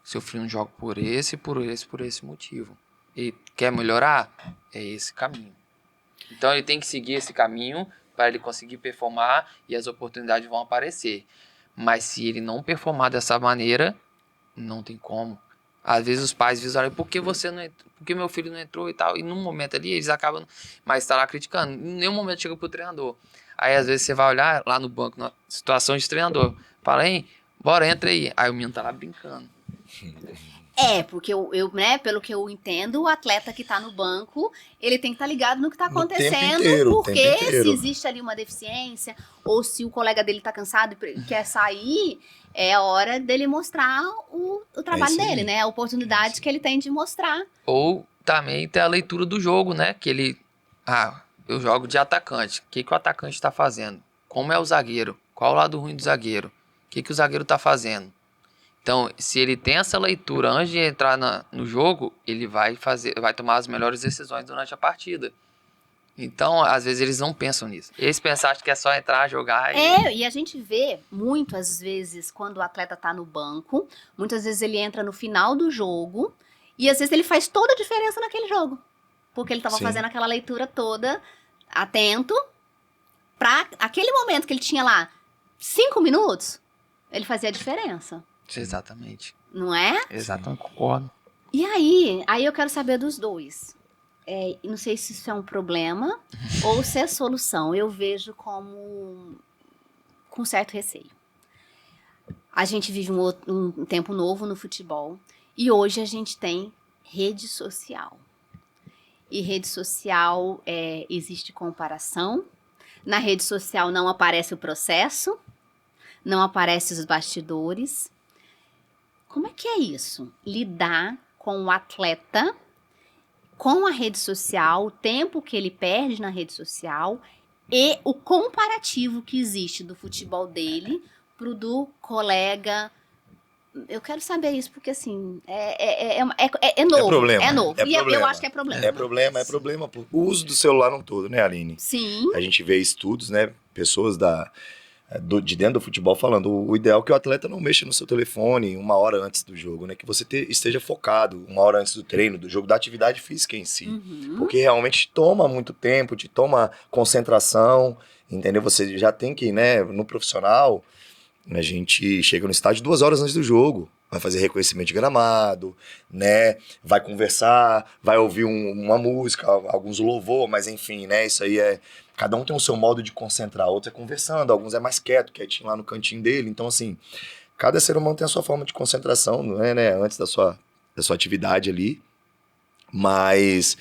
Seu filho não joga por esse motivo. Ele quer melhorar? É esse caminho. Então, ele tem que seguir esse caminho para ele conseguir performar e as oportunidades vão aparecer. Mas se ele não performar dessa maneira, não tem como. Às vezes os pais visualizam, por que você não entrou? Por que meu filho não entrou e tal? E num momento ali, eles acabam, mas está lá criticando. Em nenhum momento chega pro treinador. Aí às vezes você vai olhar lá no banco, na situação de treinador. Fala, hein, bora, entra aí. Aí o menino tá lá brincando. Porque né, pelo que eu entendo, o atleta que tá no banco, ele tem que estar ligado no que tá No tempo acontecendo, inteiro, o porque tempo inteiro. se existe ali uma deficiência, ou se o colega dele tá cansado e quer sair, é a hora dele mostrar o trabalho isso aí. dele, né? A oportunidade que ele tem de mostrar. Ou também tem a leitura do jogo, né? Que ele... eu jogo de atacante. O que o atacante está fazendo? Como é o zagueiro? Qual o lado ruim do zagueiro? O que o zagueiro está fazendo? Então, se ele tem essa leitura antes de entrar no jogo, ele vai tomar as melhores decisões durante a partida. Então, às vezes, eles não pensam nisso. Eles pensam que é só entrar, jogar E a gente vê muito, às vezes, quando o atleta tá no banco, muitas vezes ele entra no final do jogo e às vezes ele faz toda a diferença naquele jogo. Porque ele tava Sim. fazendo aquela leitura toda, atento, pra aquele momento que ele tinha lá 5 minutos, ele fazia a diferença, Exatamente. não é? Exatamente, concordo. E aí eu quero saber dos dois. Não sei se isso é um problema ou se é solução. Eu vejo com certo receio. A gente vive um tempo novo no futebol e hoje a gente tem rede social. E rede social existe comparação. Na rede social não aparece o processo, não aparece os bastidores. Como é que é isso? Lidar com o atleta, com a rede social, o tempo que ele perde na rede social e o comparativo que existe do futebol dele pro do colega. Eu quero saber isso, porque assim, é novo. problema, É novo. é E eu problema. acho que é problema. É problema. O uso do celular não todo, né, Aline? Sim. A gente vê estudos, né? Pessoas de dentro do futebol falando o ideal é que o atleta não mexa no seu telefone 1 hora antes do jogo, né? Que você esteja focado 1 hora antes do treino, do jogo, da atividade física em si. Uhum. Porque realmente toma muito tempo, te toma concentração, entendeu? Você já tem que, né, no profissional, a gente chega no estádio 2 horas antes do jogo. Vai fazer reconhecimento de gramado, né? Vai conversar, vai ouvir uma música, alguns louvor, mas enfim, né? Isso aí cada um tem o seu modo de concentrar. Outros é conversando, alguns é mais quieto, quietinho lá no cantinho dele. Então, assim, cada ser humano tem a sua forma de concentração, não é, né? Antes da sua atividade ali. Mas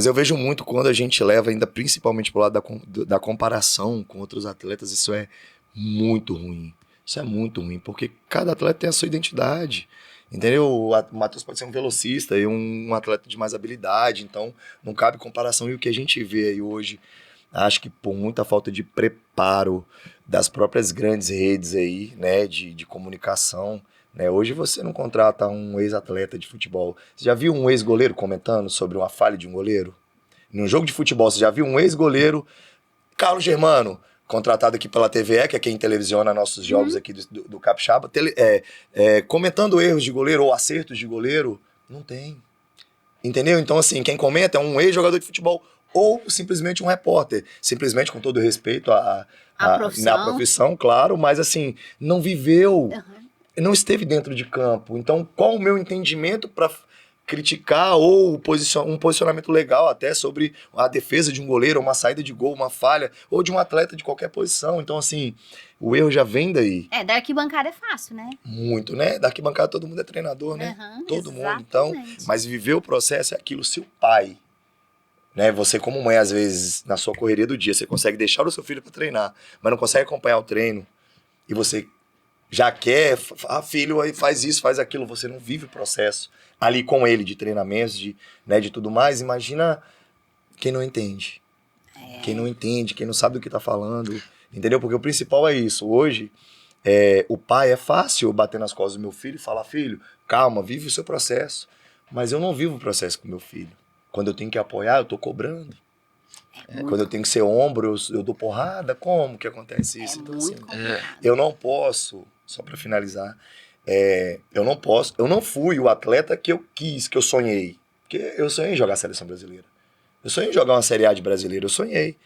eu vejo muito quando a gente leva ainda principalmente pro lado da comparação com outros atletas, isso é muito ruim. Isso é muito ruim, porque cada atleta tem a sua identidade, entendeu? O Matheus pode ser um velocista e um atleta de mais habilidade, então não cabe comparação. E o que a gente vê aí hoje, acho que por muita falta de preparo das próprias grandes redes aí, né, de comunicação, né? Hoje você não contrata um ex-atleta de futebol. Você já viu um ex-goleiro comentando sobre uma falha de um goleiro? Num jogo de futebol, você já viu um ex-goleiro, Carlos Germano, contratado aqui pela TVE, que é quem televisiona nossos jogos aqui do Capixaba, comentando erros de goleiro ou acertos de goleiro? Não tem. Entendeu? Então, assim, quem comenta é um ex-jogador de futebol ou simplesmente um repórter. Simplesmente, com todo respeito na profissão, claro, mas assim, não viveu, não esteve dentro de campo. Então, qual o meu entendimento para criticar ou um posicionamento legal até sobre a defesa de um goleiro, uma saída de gol, uma falha, ou de um atleta de qualquer posição? Então, assim, o erro já vem daí. Da arquibancada é fácil, né? Muito, né? Da arquibancada todo mundo é treinador, né? Todo mundo, então. Mas viver o processo é aquilo, se o pai, né? Você como mãe, às vezes, na sua correria do dia, você consegue deixar o seu filho para treinar, mas não consegue acompanhar o treino, e você já quer, filho, aí faz isso, faz aquilo, você não vive o processo ali com ele, de treinamentos, de tudo mais. Imagina quem não entende. Quem não entende, quem não sabe do que tá falando, entendeu? Porque o principal é isso. Hoje, o pai, é fácil bater nas costas do meu filho e falar: filho, calma, vive o seu processo. Mas eu não vivo o processo com meu filho. Quando eu tenho que apoiar, eu tô cobrando. Quando eu tenho que ser ombro, eu dou porrada. Como que acontece isso? Então, assim, eu não posso, só para finalizar, eu não fui o atleta que eu quis, que eu sonhei. Porque eu sonhei em jogar a seleção brasileira. Eu sonhei em jogar uma Série A de brasileiro, eu sonhei.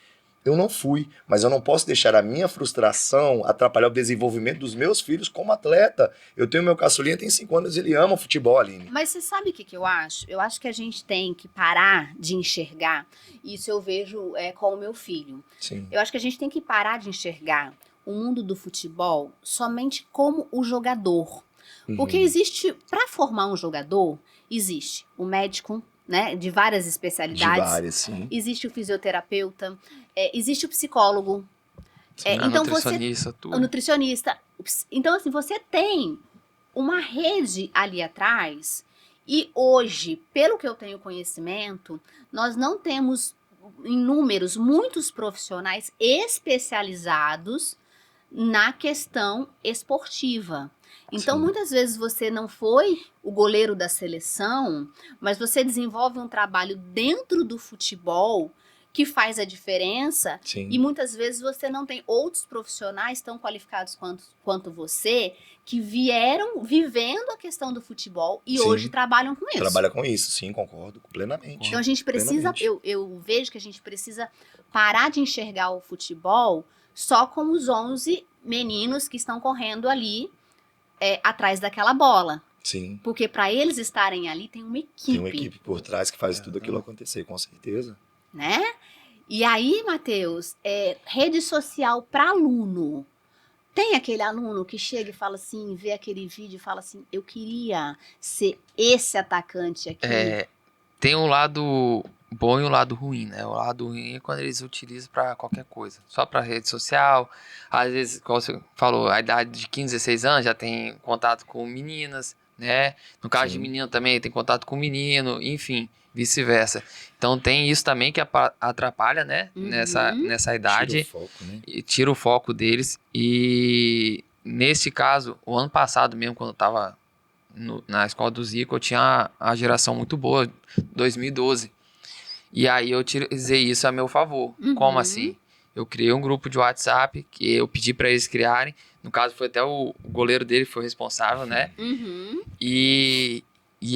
Eu não fui, mas eu não posso deixar a minha frustração atrapalhar o desenvolvimento dos meus filhos como atleta. Eu tenho meu caçulinha, tem 5 anos, ele ama futebol, Aline. Mas você sabe o que eu acho? Eu acho que a gente tem que parar de enxergar, isso eu vejo com o meu filho. Sim. Eu acho que a gente tem que parar de enxergar o mundo do futebol somente como o jogador. Porque existe, para formar um jogador, existe o médico, né, de várias De especialidades. várias, sim. Existe o fisioterapeuta, existe o psicólogo, Sim. A então você, nutricionista, o tudo. nutricionista. Então, assim, você tem uma rede ali atrás e hoje, pelo que eu tenho conhecimento, nós não temos em números muitos profissionais especializados na questão esportiva. Então, Sim. muitas vezes você não foi o goleiro da seleção, mas você desenvolve um trabalho dentro do futebol que faz a diferença Sim. e muitas vezes você não tem outros profissionais tão qualificados quanto você que vieram vivendo a questão do futebol e Sim. hoje trabalham com isso. Trabalha com isso, sim, concordo plenamente. Então a gente precisa, Plenamente. eu vejo que a gente precisa parar de enxergar o futebol só como os 11 meninos que estão correndo ali atrás daquela bola. Sim. Porque para eles estarem ali tem uma equipe. Tem uma equipe por trás que faz tudo aquilo acontecer, com certeza. Né? E aí, Matheus, rede social para aluno. Tem aquele aluno que chega e fala assim, vê aquele vídeo e fala assim, eu queria ser esse atacante aqui. Tem um lado bom e um lado ruim, né? O lado ruim é quando eles utilizam para qualquer coisa. Só para rede social. Às vezes, como você falou, a idade de 15, 16 anos já tem contato com meninas, né? No caso de Sim. menino também tem contato com menino, enfim, vice-versa. Então tem isso também que atrapalha, né? Uhum. Nessa idade. Tira o foco, né? E tira o foco deles. E nesse caso, o ano passado mesmo, quando eu tava na escola do Zico, eu tinha a geração muito boa, 2012. E aí eu utilizei isso a meu favor. Uhum. Como assim? Eu criei um grupo de WhatsApp que eu pedi para eles criarem. No caso, foi até o goleiro dele que foi responsável, né? Uhum. E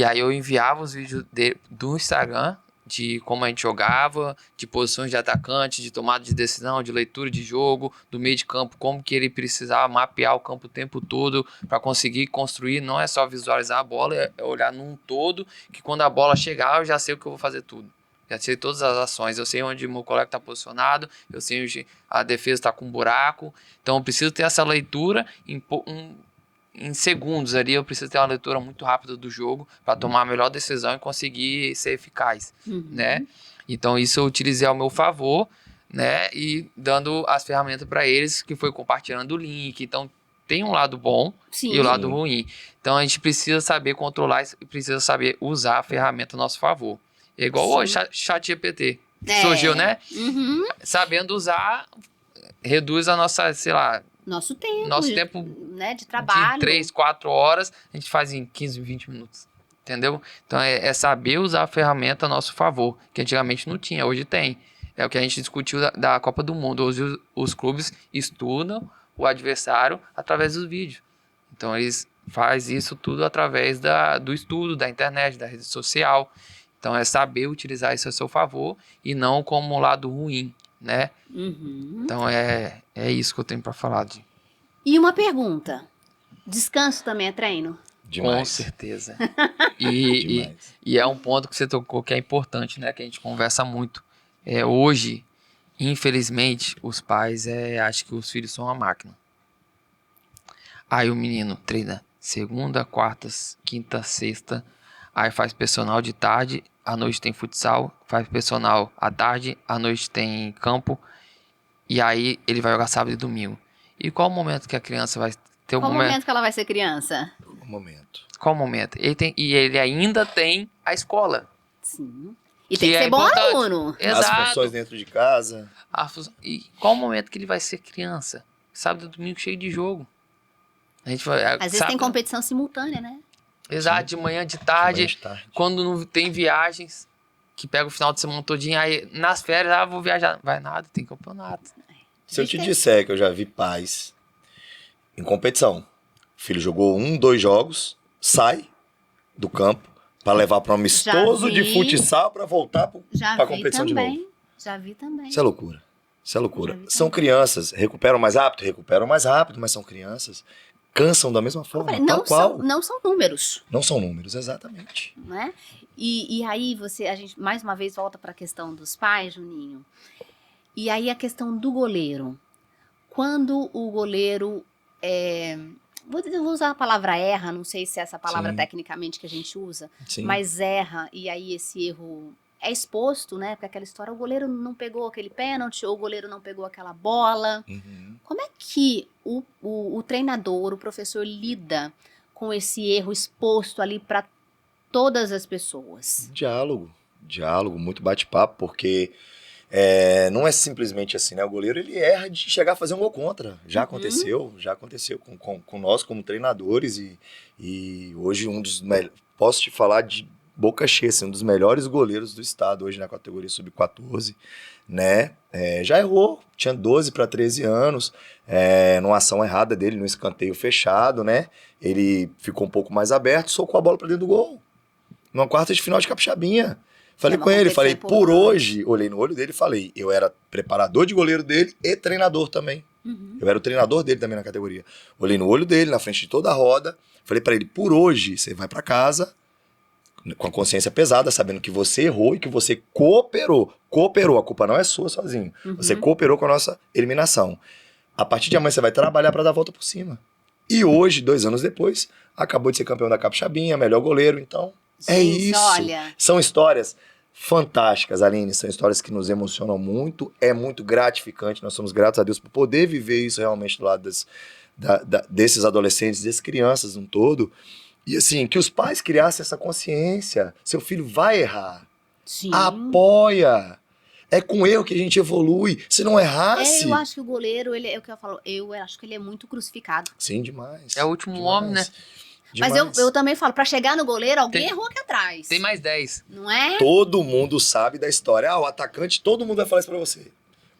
aí eu enviava os vídeos do Instagram de como a gente jogava, de posições de atacante, de tomada de decisão, de leitura de jogo, do meio de campo, como que ele precisava mapear o campo o tempo todo para conseguir construir. Não é só visualizar a bola, é olhar num todo, que quando a bola chegar eu já sei o que eu vou fazer tudo. Já sei todas as ações, eu sei onde o meu colega está posicionado, eu sei onde a defesa está com um buraco. Então eu preciso ter essa leitura em segundos ali, eu preciso ter uma leitura muito rápida do jogo para tomar a melhor decisão e conseguir ser eficaz, né? Então isso eu utilizei ao meu favor, né? E dando as ferramentas para eles, que foi compartilhando o link. Então tem um lado bom e o lado ruim. Então a gente precisa saber controlar e precisa saber usar a ferramenta a nosso favor. É igual o chat GPT. Surgiu, né? Uhum. Sabendo usar, reduz a nossa, sei lá, Nosso tempo, né, de trabalho. De 3, 4 horas, a gente faz em 15, 20 minutos. Entendeu? Então é saber usar a ferramenta a nosso favor, que antigamente não tinha, hoje tem. É o que a gente discutiu da Copa do Mundo. Hoje os clubes estudam o adversário através dos vídeos. Então eles fazem isso tudo através do estudo, da internet, da rede social. Então é saber utilizar isso a seu favor e não como um lado ruim, né? Uhum. Então é isso que eu tenho para falar. E uma pergunta: descanso também é treino? Demais. Com certeza. E é um ponto que você tocou que é importante, né? Que a gente conversa muito. Hoje, infelizmente, os pais acham que os filhos são uma máquina. Aí o menino treina segunda, quarta, quinta, sexta. Aí faz personal de tarde, à noite tem futsal. Faz personal à tarde, à noite tem campo. E aí ele vai jogar sábado e domingo. E qual o momento que a criança vai ter Qual o momento que ela vai ser criança? Qual momento? Ele ainda tem a escola. Sim. E tem que ser bom aluno. Exato. As funções dentro de casa. E qual o momento que ele vai ser criança? Sábado e domingo cheio de jogo. A gente vai, às vezes tem competição simultânea, né? Exato, de manhã, de tarde. Quando não tem viagens, que pega o final de semana todinho, aí nas férias, vou viajar. Vai nada, tem campeonato. Se eu te disser que eu já vi pais em competição, o filho jogou 1, 2 jogos, sai do campo para levar para um amistoso de futsal para voltar para a competição de novo. Já vi também. Isso é loucura. Isso é loucura. São crianças, recuperam mais rápido, mas são crianças. Cansam da mesma forma, não são números. Não são números, exatamente. Né? E aí a gente mais uma vez volta para a questão dos pais, Juninho. E aí a questão do goleiro. Quando o goleiro vou usar a palavra erra, não sei se é essa palavra Sim. tecnicamente que a gente usa, Sim. mas erra, e aí esse erro é exposto, né? Porque aquela história, o goleiro não pegou aquele pênalti, ou o goleiro não pegou aquela bola. Uhum. Como é que o treinador, o professor lida com esse erro exposto ali para todas as pessoas? Diálogo, muito bate-papo, porque não é simplesmente assim, né? O goleiro ele erra de chegar a fazer um gol contra. Já aconteceu com nós como treinadores e hoje posso te falar de boca cheia, assim, um dos melhores goleiros do estado hoje na categoria sub-14, né? Já errou, tinha 12 para 13 anos, numa ação errada dele, no escanteio fechado, né? Ele ficou um pouco mais aberto, socou a bola para dentro do gol. Numa quarta de final de Capixabinha. Falei uma com ele, competição falei, por importante. hoje, olhei no olho dele e falei, eu era preparador de goleiro dele e treinador também. Uhum. Eu era o treinador dele também na categoria. Olhei no olho dele, na frente de toda a roda, falei pra ele, por hoje, você vai pra casa com a consciência pesada, sabendo que você errou e que você cooperou. Cooperou, a culpa não é sua sozinho. Uhum. Você cooperou com a nossa eliminação. A partir de amanhã você vai trabalhar pra dar a volta por cima. E hoje, 2 anos depois, acabou de ser campeão da Capixabinha, melhor goleiro, então... É Gente, isso. olha, São histórias fantásticas, Aline. São histórias que nos emocionam muito. É muito gratificante. Nós somos gratos a Deus por poder viver isso realmente do lado desses adolescentes, dessas crianças no todo. E assim, que os pais criassem essa consciência. Seu filho vai errar. sim. Apoia. É com erro que a gente evolui. Se não errasse... Eu acho que o goleiro, ele é o que eu falo, eu acho que ele é muito crucificado. Sim, demais. É o último homem, né? Mas eu também falo, pra chegar no goleiro, alguém errou aqui atrás. Tem mais 10. Não é? Todo mundo sabe da história. O atacante, todo mundo vai falar isso pra você.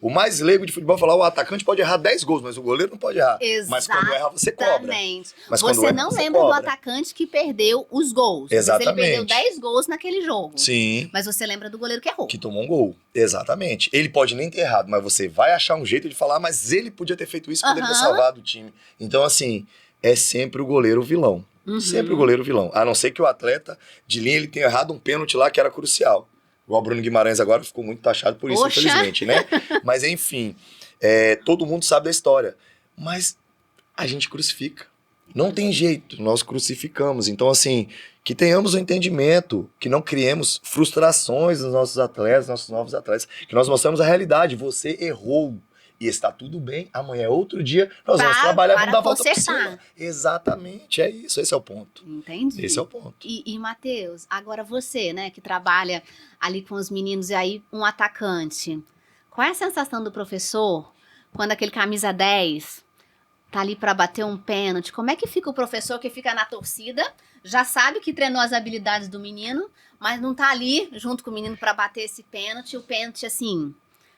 O mais leigo de futebol vai falar, o atacante pode errar 10 gols, mas o goleiro não pode errar. Mas quando erra, você cobra. Exatamente. Mas quando Você erra, não você lembra cobra. do atacante que perdeu os gols. Às vezes Exatamente. ele perdeu 10 gols naquele jogo. Sim, Mas você lembra do goleiro que errou. que tomou um gol. Exatamente. Ele pode nem ter errado, mas você vai achar um jeito de falar, mas ele podia ter feito isso, poderia ter Aham. salvado o time. Então, assim, é sempre o goleiro vilão. Uhum. Sempre o goleiro vilão. A não ser que o atleta de linha ele tenha errado um pênalti lá que era crucial. Igual o Bruno Guimarães agora ficou muito taxado por isso, Poxa. infelizmente, né? Mas enfim, todo mundo sabe da história. Mas a gente crucifica. Não tem jeito, nós crucificamos. Então, assim, que tenhamos um entendimento, que não criemos frustrações nos nossos atletas, nossos novos atletas, que nós mostramos a realidade. Você errou. E está tudo bem, amanhã é outro dia, nós vamos trabalhar, vamos dar a volta por cima. Exatamente, é isso, esse é o ponto. Entendi. Esse é o ponto. E Matheus, agora você, né, que trabalha ali com os meninos e aí um atacante. Qual é a sensação do professor quando aquele camisa 10 tá ali pra bater um pênalti? Como é que fica o professor que fica na torcida, já sabe que treinou as habilidades do menino, mas não tá ali junto com o menino pra bater esse pênalti, o pênalti assim...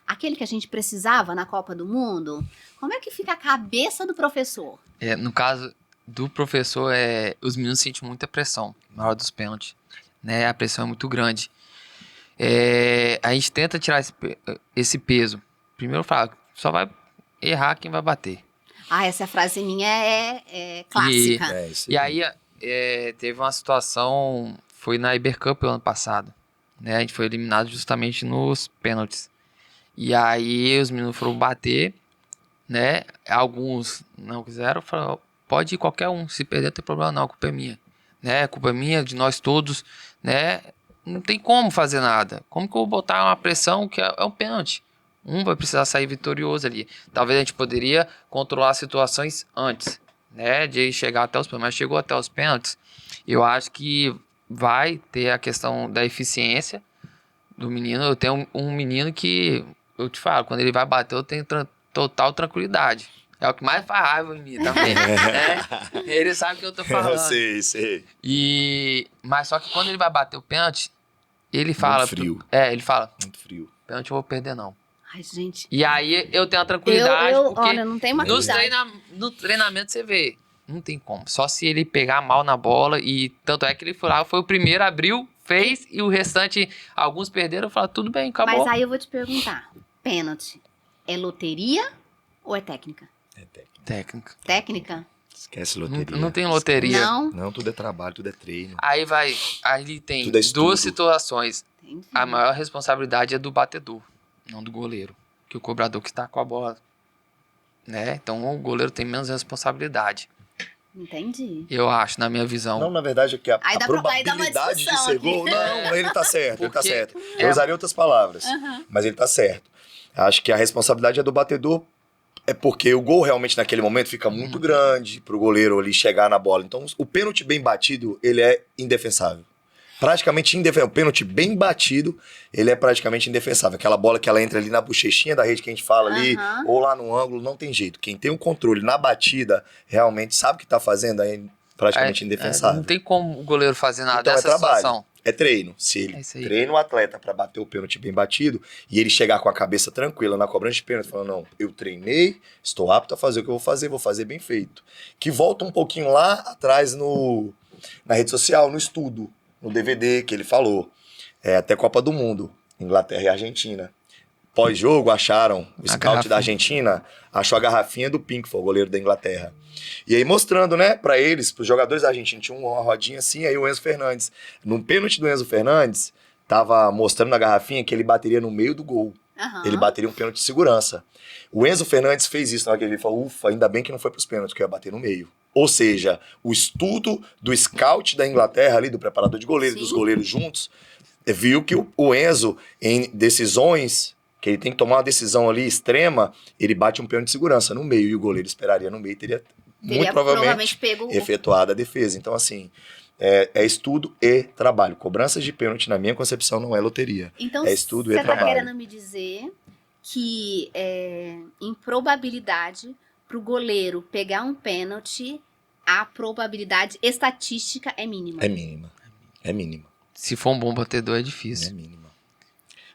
Aquele que a gente precisava na Copa do Mundo, como é que fica a cabeça do professor? No caso do professor, os meninos sentem muita pressão na hora dos pênaltis, né? A pressão é muito grande. A gente tenta tirar esse peso. Primeiro fala, só vai errar quem vai bater. Ah, essa frase minha é clássica. E aí teve uma situação, foi na Ibercup ano passado, né? A gente foi eliminado justamente nos pênaltis. E aí os meninos foram bater, né? Alguns não quiseram, falaram, pode ir qualquer um, se perder não tem problema não, a culpa é minha. Né? A culpa é minha, de nós todos, né? Não tem como fazer nada. Como que eu vou botar uma pressão que é um pênalti? Um vai precisar sair vitorioso ali. Talvez a gente poderia controlar as situações antes, né? De chegar até os pênaltis, mas chegou até os pênaltis. Eu acho que vai ter a questão da eficiência do menino. Eu tenho um menino que... Eu te falo, quando ele vai bater, eu tenho total tranquilidade. É o que mais faz raiva em mim também. Né? Ele sabe o que eu tô falando. Sei. Mas só que quando ele vai bater o pênalti, ele fala... Muito frio. Ele fala... Muito frio. Pênalti eu vou perder, não. Ai, gente. E aí eu tenho a tranquilidade, porque olha, não tem maturidade. no treinamento você vê, não tem como. Só se ele pegar mal na bola, e tanto é que ele foi lá, foi o primeiro, abriu, fez, e o restante, alguns perderam, eu falo, tudo bem, acabou. Mas aí eu vou te perguntar, pênalti é loteria ou é técnica? É técnica. Técnica. Técnica? Esquece loteria. Não tem loteria. Não? Tudo é trabalho, tudo é treino. Aí tem Tudo é estudo. 2 situações. Entendi. A maior responsabilidade é do batedor, não do goleiro. Que o cobrador que está com a bola, né? Então o goleiro tem menos responsabilidade. Entendi. Eu acho, na minha visão. Não, na verdade, é que a Aí dá probabilidade de discussão ser aqui. gol... Não, ele tá certo, ele tá Porque certo. Eu usaria outras palavras, mas ele tá certo. Acho que a responsabilidade é do batedor, é porque o gol realmente naquele momento fica muito grande pro goleiro ali chegar na bola. Então, o pênalti bem batido, ele é indefensável. Praticamente indefensável. O pênalti bem batido, ele é praticamente indefensável. Aquela bola que ela entra ali na bochechinha da rede que a gente fala ali, ou lá no ângulo, não tem jeito. Quem tem o controle na batida, realmente sabe o que tá fazendo, aí é praticamente indefensável. Não tem como o goleiro fazer nada Então nessa é trabalho, situação. é treino. Se ele treina o atleta pra bater o pênalti bem batido e ele chegar com a cabeça tranquila na cobrança de pênalti, falando, não, eu treinei, estou apto a fazer o que eu vou fazer bem feito. Que volta um pouquinho lá atrás na rede social, no estudo, no DVD que ele falou. Até Copa do Mundo, Inglaterra e Argentina. Pós-jogo, acharam, o scout da Argentina achou a garrafinha do Pickford, o goleiro da Inglaterra. E aí mostrando, né, pra eles, pros jogadores da Argentina, tinha uma rodinha assim, aí o Enzo Fernandes. No pênalti do Enzo Fernandes, tava mostrando na garrafinha que ele bateria no meio do gol. Ele bateria um pênalti de segurança. O Enzo Fernandes fez isso na hora que ele falou, ufa, ainda bem que não foi pros pênaltis, que eu ia bater no meio. Ou seja, o estudo do scout da Inglaterra ali, do preparador de goleiro, dos goleiros juntos, viu que o Enzo, em decisões, que ele tem que tomar uma decisão ali extrema, ele bate um pênalti de segurança no meio, e o goleiro esperaria no meio, teria muito provavelmente efetuado a defesa. Então, assim, é estudo e trabalho. Cobranças de pênalti, na minha concepção, não é loteria. Então, é estudo e trabalho. Você trabalho. tá querendo me dizer que em probabilidade pro goleiro pegar um pênalti, a probabilidade estatística é mínima. É mínima. É mínima. Se for um bom batedor, é difícil. É mínima.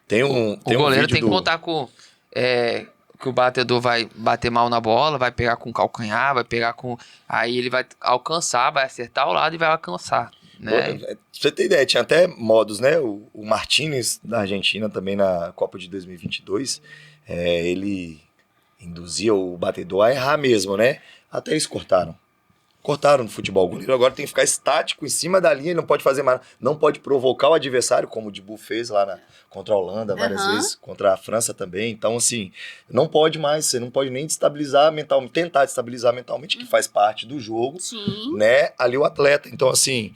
Tem o goleiro tem que contar com que o batedor vai bater mal na bola, vai pegar com o calcanhar, vai pegar com... Aí ele vai alcançar, vai acertar o lado e vai alcançar. Né? Pra você ter ideia, tinha até modos, né? O Martínez, da Argentina, também na Copa de 2022, ele induzia o batedor a errar mesmo, né? Até eles cortaram no futebol. O goleiro agora tem que ficar estático em cima da linha, ele não pode fazer mais, não pode provocar o adversário, como o Dibu fez lá contra a Holanda várias vezes, contra a França também. Então, assim, não pode mais, você não pode nem destabilizar mentalmente, tentar destabilizar mentalmente, que faz parte do jogo, né? Ali o atleta. Então, assim,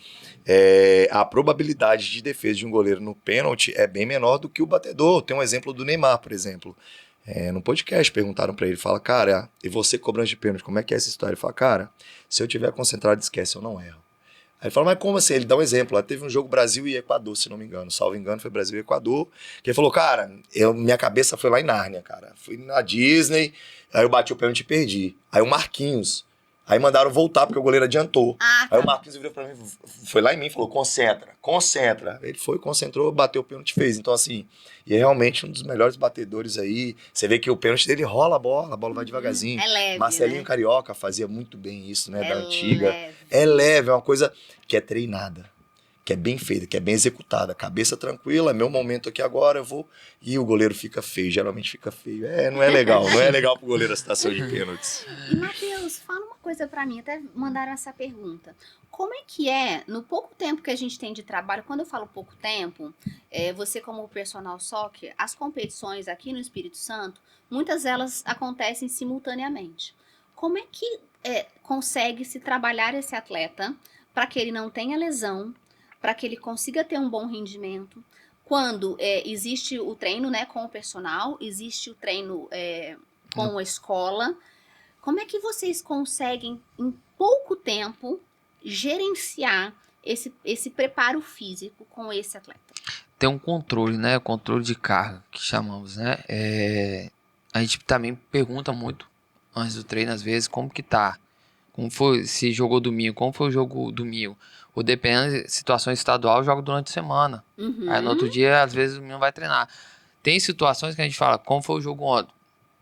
a probabilidade de defesa de um goleiro no pênalti é bem menor do que o batedor. Tem um exemplo do Neymar, por exemplo. No podcast perguntaram pra ele, fala, cara, e você cobrando de pênalti, como é que é essa história? Ele fala, cara, se eu tiver concentrado, esquece, eu não erro. Aí ele fala, mas como assim? Ele dá um exemplo, lá teve um jogo Brasil e Equador, se não me engano, salvo engano, foi Brasil e Equador, que ele falou, cara, minha cabeça foi lá em Nárnia, cara, fui na Disney, aí eu bati o pênalti e perdi. Aí o Marquinhos, aí mandaram voltar porque o goleiro adiantou. Aí o Marquinhos virou pra mim, foi lá em mim e falou, concentra. Ele foi, concentrou, bateu o pênalti e fez. Então, assim, e é realmente um dos melhores batedores aí. Você vê que o pênalti dele rola a bola vai devagarzinho. É leve, Marcelinho, né? Carioca fazia muito bem isso, né, da antiga. Leve. É leve, é uma coisa que é treinada, que é bem feita, que é bem executada. Cabeça tranquila, é meu momento aqui agora, eu vou... E o goleiro fica feio, geralmente fica feio. Não é legal, não é legal pro goleiro a situação de pênaltis. E, Matheus, fala uma coisa pra mim, até mandaram essa pergunta. Como é que no pouco tempo que a gente tem de trabalho, quando eu falo pouco tempo, você como personal soccer, as competições aqui no Espírito Santo, muitas delas acontecem simultaneamente. Como é que consegue se trabalhar esse atleta para que ele não tenha lesão, para que ele consiga ter um bom rendimento, quando existe o treino, né, com o personal, existe o treino com a escola. Como é que vocês conseguem, em pouco tempo, gerenciar esse preparo físico com esse atleta? Tem um controle, né? Controle de carga, que chamamos, né? A gente também pergunta muito antes do treino, às vezes, como que tá. Como foi, se jogou domingo, como foi o jogo domingo. Ou dependendo de situação estadual, joga durante a semana. Aí no outro dia, às vezes, o menino vai treinar. Tem situações que a gente fala, como foi o jogo ontem?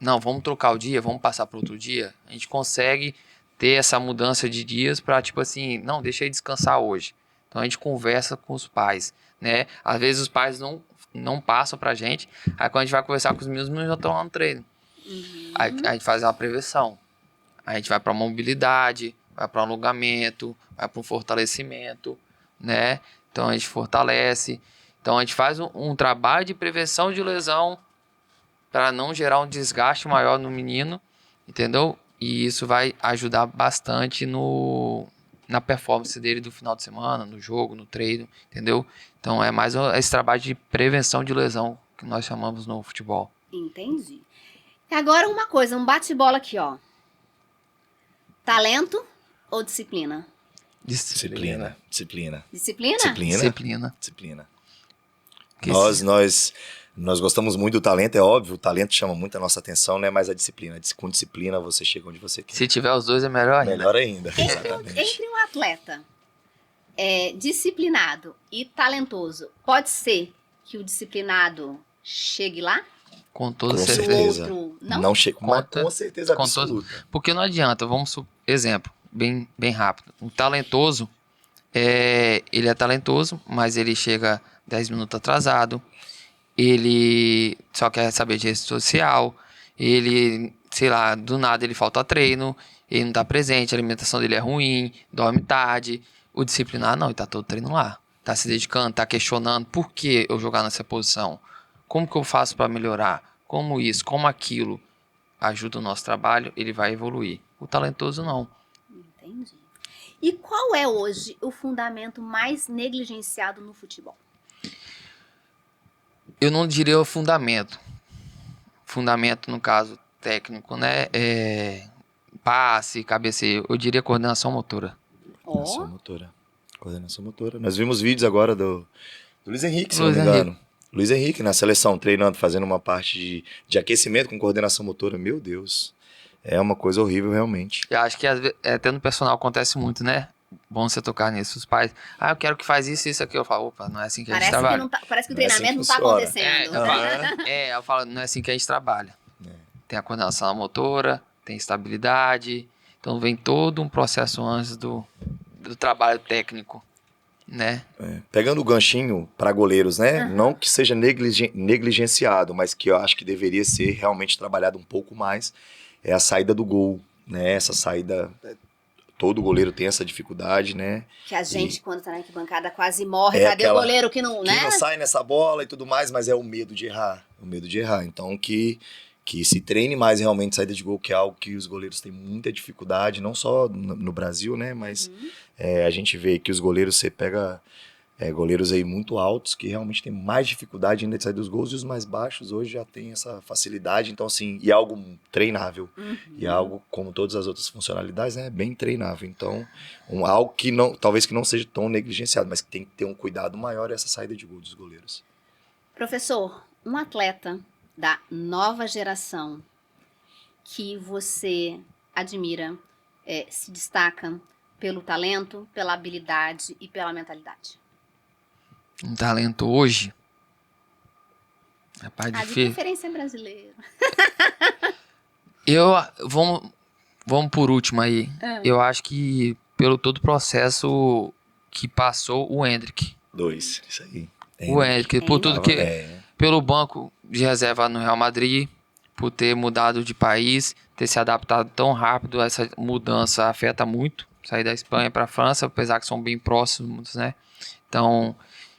Não, vamos trocar o dia, vamos passar para outro dia. A gente consegue ter essa mudança de dias para, tipo assim, não, deixa ele descansar hoje. Então a gente conversa com os pais, né? Às vezes os pais não passam pra gente. Aí quando a gente vai conversar com os meninos já estão lá no treino. Aí a gente faz uma prevenção. A gente vai para mobilidade, vai para alongamento, vai para um fortalecimento, né? Então a gente fortalece. Então a gente faz um trabalho de prevenção de lesão para não gerar um desgaste maior no menino, entendeu? E isso vai ajudar bastante na performance dele do final de semana, no jogo, no treino, entendeu? Então é mais esse trabalho de prevenção de lesão que nós chamamos no futebol. Entendi. E agora uma coisa, um bate-bola aqui, ó. Talento ou disciplina? Disciplina. Disciplina? Disciplina. Nós gostamos muito do talento, é óbvio, o talento chama muito a nossa atenção, né? Mas a disciplina, com disciplina você chega onde você quer. Se tiver os dois é melhor ainda. Melhor ainda, exatamente. Entre um atleta disciplinado e talentoso, pode ser que o disciplinado chegue lá? Com toda Com certeza. certeza. O outro não? Não chega, Conta- com certeza com absoluta. Porque não adianta, exemplo, bem rápido. O talentoso, ele é talentoso, mas ele chega 10 minutos atrasado, ele só quer saber de rede social, ele, sei lá, do nada ele falta treino, ele não tá presente, a alimentação dele é ruim, dorme tarde. O disciplinar não, ele tá todo treino lá, tá se dedicando, tá questionando por que eu jogar nessa posição, como que eu faço para melhorar, como isso, como aquilo ajuda o nosso trabalho, ele vai evoluir. O talentoso não. Entendi. E qual é hoje o fundamento mais negligenciado no futebol? Eu não diria o fundamento. Fundamento, no caso técnico, né? Passe, cabeceio. Eu diria coordenação motora. Coordenação motora. Nós vimos vídeos agora do Luiz Henrique, se Luiz não me engano. Luiz Henrique na seleção, treinando, fazendo uma parte de aquecimento com coordenação motora. Meu Deus, é uma coisa horrível realmente. Eu acho que às vezes, até no personal acontece muito, né? Bom você tocar nisso. Os pais, eu quero que faz isso aqui. Eu falo, opa, não é assim que a gente trabalha. Parece que o Não é assim treinamento que não tá funciona. acontecendo. Eu falo, não é assim que a gente trabalha. É. Tem a coordenação motora, tem estabilidade. Então vem todo um processo antes do trabalho técnico, né? Pegando o ganchinho para goleiros, né? Não que seja negligenciado, mas que eu acho que deveria ser realmente trabalhado um pouco mais, é a saída do gol, né? Essa saída, todo goleiro tem essa dificuldade, né? Que a gente, quando tá na arquibancada, quase morre. É Cadê aquela- o goleiro que não, né? Que não sai nessa bola e tudo mais, mas é o medo de errar. Então que se treine mais realmente saída de gol, que é algo que os goleiros têm muita dificuldade, não só no Brasil, né? Mas a gente vê que os goleiros, você pega goleiros aí muito altos que realmente têm mais dificuldade ainda de sair dos gols, e os mais baixos hoje já têm essa facilidade. Então, assim, e é algo treinável. E é algo, como todas as outras funcionalidades, né? Bem treinável. Então, algo que talvez que não seja tão negligenciado, mas que tem que ter um cuidado maior, é essa saída de gol dos goleiros. Professor, um atleta da nova geração que você admira, se destaca pelo talento, pela habilidade e pela mentalidade? Um talento hoje. Rapaz, De difícil. preferência brasileiro. Vamos por último aí. Eu acho que pelo todo o processo que passou o Hendrick. 2, isso aí. O Hendrick, por tudo que... É. Pelo banco de reserva no Real Madrid, por ter mudado de país, ter se adaptado tão rápido, essa mudança afeta muito. Sair da Espanha para a França, apesar que são bem próximos, né? Então,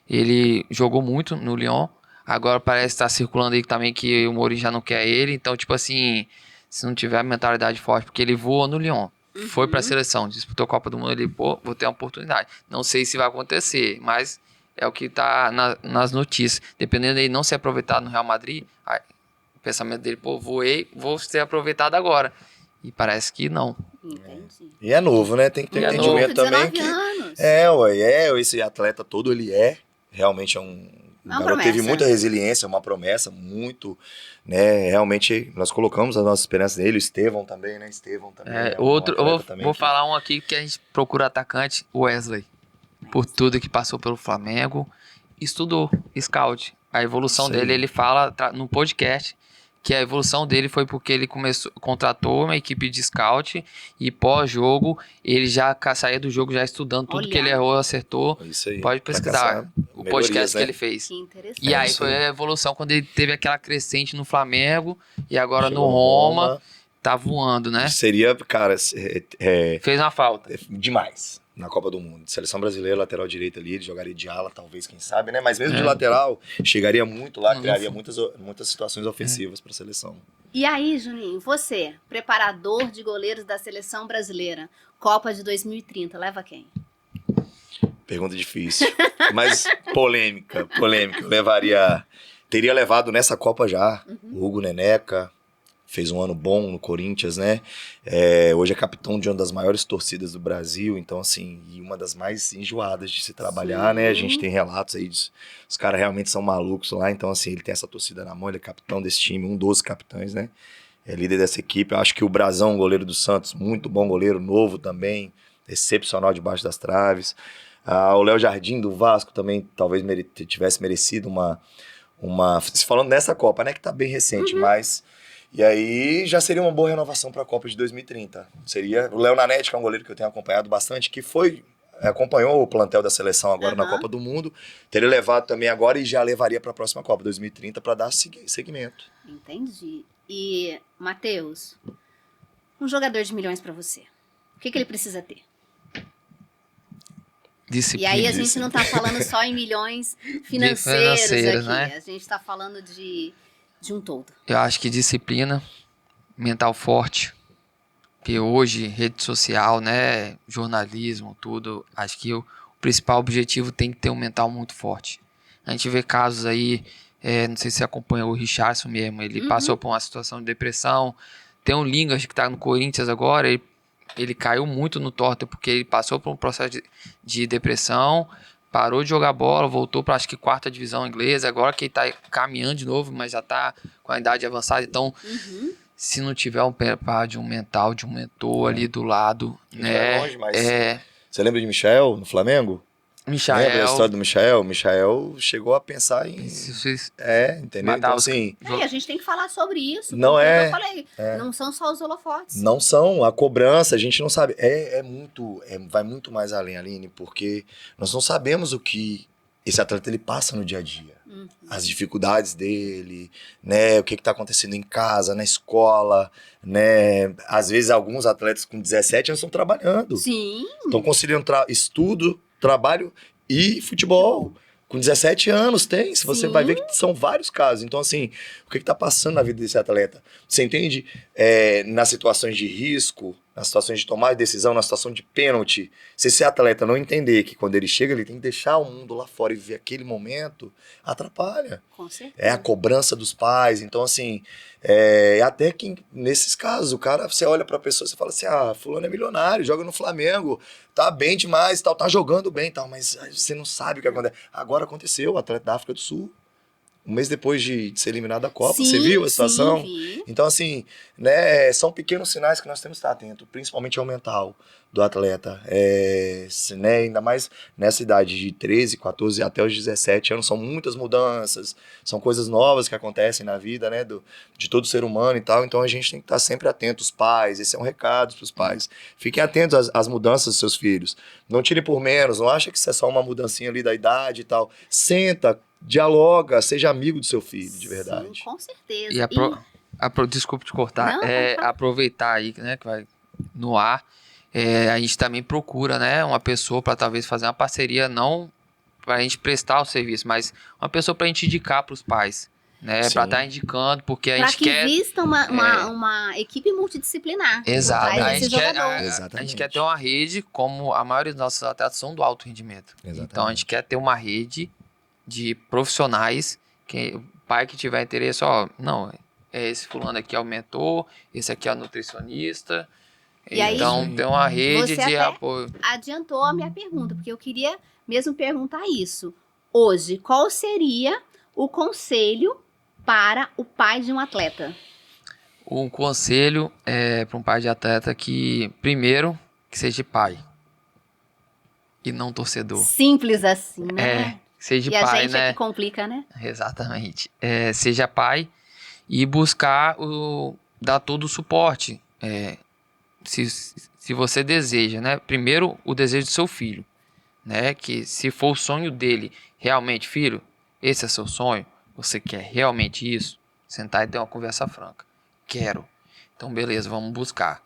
ele jogou muito no Lyon. Agora parece estar circulando aí também que o Mourinho já não quer ele. Então, tipo assim, se não tiver a mentalidade forte, porque ele voou no Lyon. Foi para a seleção, disputou a Copa do Mundo, ele, vou ter uma oportunidade. Não sei se vai acontecer, mas é o que está nas notícias. Dependendo dele não ser aproveitado no Real Madrid, o pensamento dele, voei, vou ser aproveitado agora. E parece que não. Entendi. E é novo, né? Tem que ter É entendimento novo. também 19 que... anos. Esse atleta todo, ele realmente é um Uma garoto, teve promessa. muita resiliência, uma promessa, muito, né? Realmente, nós colocamos a nossa esperança nele, o Estevão também, né? É um Outro, eu atleta também vou que- falar um aqui que a gente procura atacante, o Wesley. Por tudo que passou pelo Flamengo, estudou, scout. A evolução Isso aí. dele, ele fala no podcast que a evolução dele foi porque ele contratou uma equipe de scout e pós-jogo ele já saía do jogo já estudando tudo Olha. que ele errou, acertou. Isso aí. Pode Pra pesquisar caçar o melhorias, podcast que né? ele fez. Que interessante. E aí isso foi aí. a evolução quando ele teve aquela crescente no Flamengo e agora Chegou no Roma tá voando, né? Seria, cara, Fez uma falta. demais na Copa do Mundo. Seleção brasileira, lateral direito ali, ele jogaria de ala, talvez, quem sabe, né? Mas mesmo de lateral, chegaria muito lá, Não, criaria não muitas situações ofensivas para a seleção. E aí, Juninho, você, preparador de goleiros da seleção brasileira, Copa de 2030, leva quem? Pergunta difícil, mas polêmica. Eu teria levado nessa Copa já, o Hugo Neneca, fez um ano bom no Corinthians, né? Hoje é capitão de uma das maiores torcidas do Brasil, então assim, e uma das mais enjoadas de se trabalhar, né? A gente tem relatos aí, os caras realmente são malucos lá, então assim, ele tem essa torcida na mão, ele é capitão desse time, um dos capitães, né? É líder dessa equipe. Eu acho que o Brazão, goleiro do Santos, muito bom goleiro, novo também, excepcional debaixo das traves. O Léo Jardim do Vasco também talvez tivesse merecido uma... Falando nessa Copa, né? Que tá bem recente, mas... E aí já seria uma boa renovação para a Copa de 2030. Seria o Léo Nanete, que é um goleiro que eu tenho acompanhado bastante, que acompanhou o plantel da seleção agora na Copa do Mundo. Teria levado também agora e já levaria para a próxima Copa 2030 para dar seguimento. Entendi. E, Matheus, um jogador de milhões para você, o que ele precisa ter? Disciplina. E aí a gente não tá falando só em milhões financeiros aqui, né? A gente tá falando de um todo. Eu acho que disciplina, mental forte, que hoje rede social, né, jornalismo, tudo, acho que o principal objetivo tem que ter um mental muito forte. A gente vê casos aí, não sei se você acompanhou o Richarlison mesmo, ele passou por uma situação de depressão. Tem um Lingard que tá no Corinthians agora, ele caiu muito no Tottenham porque ele passou por um processo de depressão, parou de jogar bola, voltou para acho que 4ª divisão inglesa, agora que ele tá caminhando de novo, mas já tá com a idade avançada, então se não tiver um preparo de um mental, de um mentor ali do lado, né? Longe, mas você lembra de Michael no Flamengo? Lembra da história do Michael? Michael chegou a pensar em... entendeu? Então, assim... a gente tem que falar sobre isso. Não é... Eu falei, não são só os holofotes. Não são. A cobrança, a gente não sabe. Vai muito mais além, Aline, porque nós não sabemos o que esse atleta ele passa no dia a dia. As dificuldades dele, né? O que está acontecendo em casa, na escola, né? Às vezes, alguns atletas com 17 anos estão trabalhando. Sim. Estão conciliando estudo, trabalho e futebol. Com 17 anos tem, se você vai ver que são vários casos. Então, assim, o que está passando na vida desse atleta? Você entende? Nas situações de risco, nas situações de tomar decisão, na situação de pênalti, se esse atleta não entender que quando ele chega, ele tem que deixar o mundo lá fora e viver aquele momento, atrapalha. Com certeza. É a cobrança dos pais. Então, assim, até que nesses casos, o cara, você olha pra pessoa e fala assim, fulano é milionário, joga no Flamengo, tá bem demais, tal, tá jogando bem, tal, mas você não sabe o que acontece. Agora aconteceu, o atleta da África do Sul, um mês depois de ser eliminado da Copa, você viu a situação? Sim, vi. Então, assim, né, são pequenos sinais que nós temos que estar atentos, principalmente ao mental do atleta. Né, ainda mais nessa idade de 13, 14 até os 17 anos, são muitas mudanças, são coisas novas que acontecem na vida, né, de todo ser humano e tal. Então, a gente tem que estar sempre atento, os pais, esse é um recado para os pais. Fiquem atentos às mudanças dos seus filhos. Não tire por menos, não acha que isso é só uma mudancinha ali da idade e tal. Senta, dialoga, seja amigo do seu filho, de verdade. Sim, com certeza. Desculpe te cortar, Não, aproveitar aí, né, que vai no ar, a gente também procura, né, uma pessoa para talvez fazer uma parceria, não para a gente prestar o serviço, mas uma pessoa para a gente indicar para os pais, né, para estar indicando, porque a gente quer... Para que exista uma equipe multidisciplinar. Exato, a Exatamente. gente quer ter uma rede, como a maioria dos nossos atletas são do alto rendimento. Exatamente. Então a gente quer ter uma rede de profissionais, que o pai que tiver interesse, esse fulano aqui é o mentor, esse aqui é o nutricionista. E então aí, tem uma rede você de até apoio. Adiantou a minha pergunta, porque eu queria mesmo perguntar isso. Hoje, qual seria o conselho para o pai de um atleta? Um conselho para um pai de atleta que, primeiro, que seja pai e não torcedor. Simples assim, né? Seja e pai, a gente né? é que complica, né? Exatamente. Seja pai e buscar dar todo o suporte. Se você deseja, né? Primeiro, o desejo do seu filho, né? Que se for o sonho dele, realmente, filho, esse é seu sonho, você quer realmente isso? Sentar e ter uma conversa franca. Quero. Então, beleza, vamos buscar.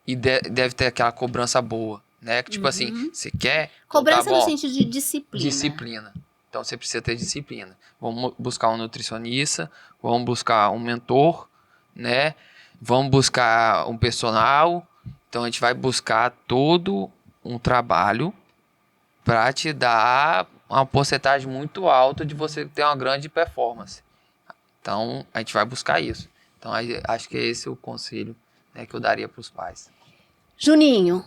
E deve ter aquela cobrança boa, né? Que, tipo assim, você quer... Cobrança então, tá bom, no sentido de disciplina. Disciplina. Então, você precisa ter disciplina. Vamos buscar um nutricionista, vamos buscar um mentor, né? Vamos buscar um personal. Então, a gente vai buscar todo um trabalho para te dar uma porcentagem muito alta de você ter uma grande performance. Então, a gente vai buscar isso. Então, acho que esse é o conselho, né, que eu daria para os pais. Juninho,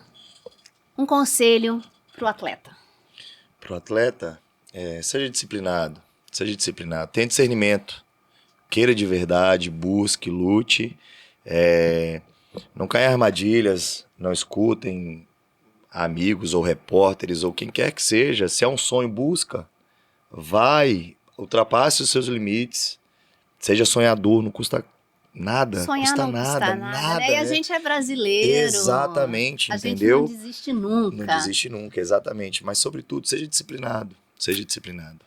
um conselho pro atleta. Pro atleta, seja disciplinado, tenha discernimento, queira de verdade, busque, lute, não caia em armadilhas, não escutem amigos ou repórteres ou quem quer que seja. Se é um sonho, busca, vai, ultrapasse os seus limites, seja sonhador, não custa nada. Sonhar custa não nada, custa nada, né? E a gente é brasileiro. Exatamente, a entendeu? A gente não desiste nunca. Não desiste nunca, exatamente. Mas, sobretudo, seja disciplinado. Seja disciplinado.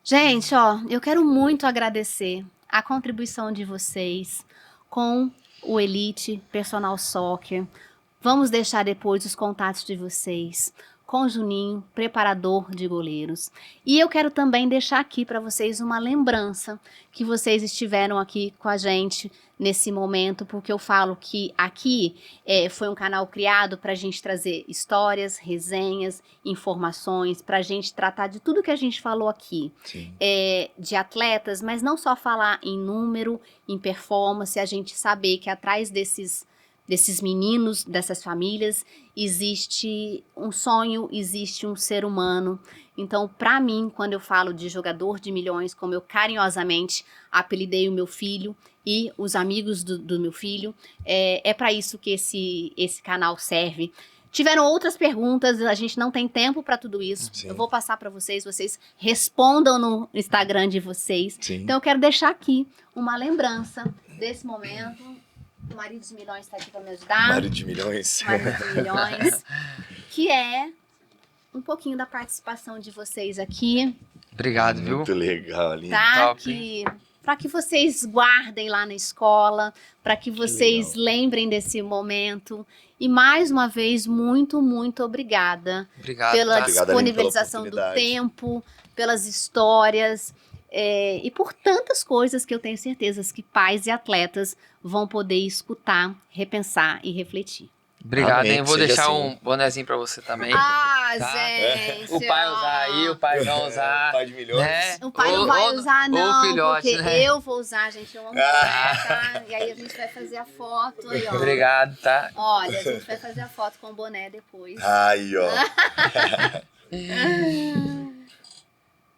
Gente, ó, eu quero muito agradecer a contribuição de vocês com o Elite Personal Soccer. Vamos deixar depois os contatos de vocês com o Juninho, preparador de goleiros. E eu quero também deixar aqui para vocês uma lembrança que vocês estiveram aqui com a gente nesse momento, porque eu falo que aqui foi um canal criado para a gente trazer histórias, resenhas, informações, para a gente tratar de tudo que a gente falou aqui, de atletas, mas não só falar em número, em performance, a gente saber que atrás desses meninos, dessas famílias, existe um sonho, existe um ser humano. Então, para mim, quando eu falo de jogador de milhões, como eu carinhosamente apelidei o meu filho e os amigos do meu filho, é para isso que esse canal serve. Tiveram outras perguntas, a gente não tem tempo para tudo isso. Sim. Eu vou passar para vocês respondam no Instagram de vocês. Sim. Então, eu quero deixar aqui uma lembrança desse momento. O Marido de Milhões está aqui para me ajudar. Marido de Milhões. Marido de Milhões. Que é um pouquinho da participação de vocês aqui. Obrigado, viu? Muito legal, Aline. Tá? Top. Para que vocês guardem lá na escola, para que vocês legal. lembrem desse momento. E mais uma vez, muito, muito obrigada Obrigado, pela tá? disponibilização Aline, do pela oportunidade. tempo, pelas histórias e por tantas coisas que eu tenho certeza que pais e atletas vão poder escutar, repensar e refletir. Obrigado, Amém, hein? Vou que seja deixar assim. um bonezinho pra você também. Ah, Tá. gente! O pai usar aí, o pai vai usar. Pai de Milhões. Né? O pai não vai usar, não, o filhote, porque né? eu vou usar, gente. Eu amo tá? E aí a gente vai fazer a foto aí, ó. Obrigado, tá? Olha, a gente vai fazer a foto com o boné depois. Aí, ó.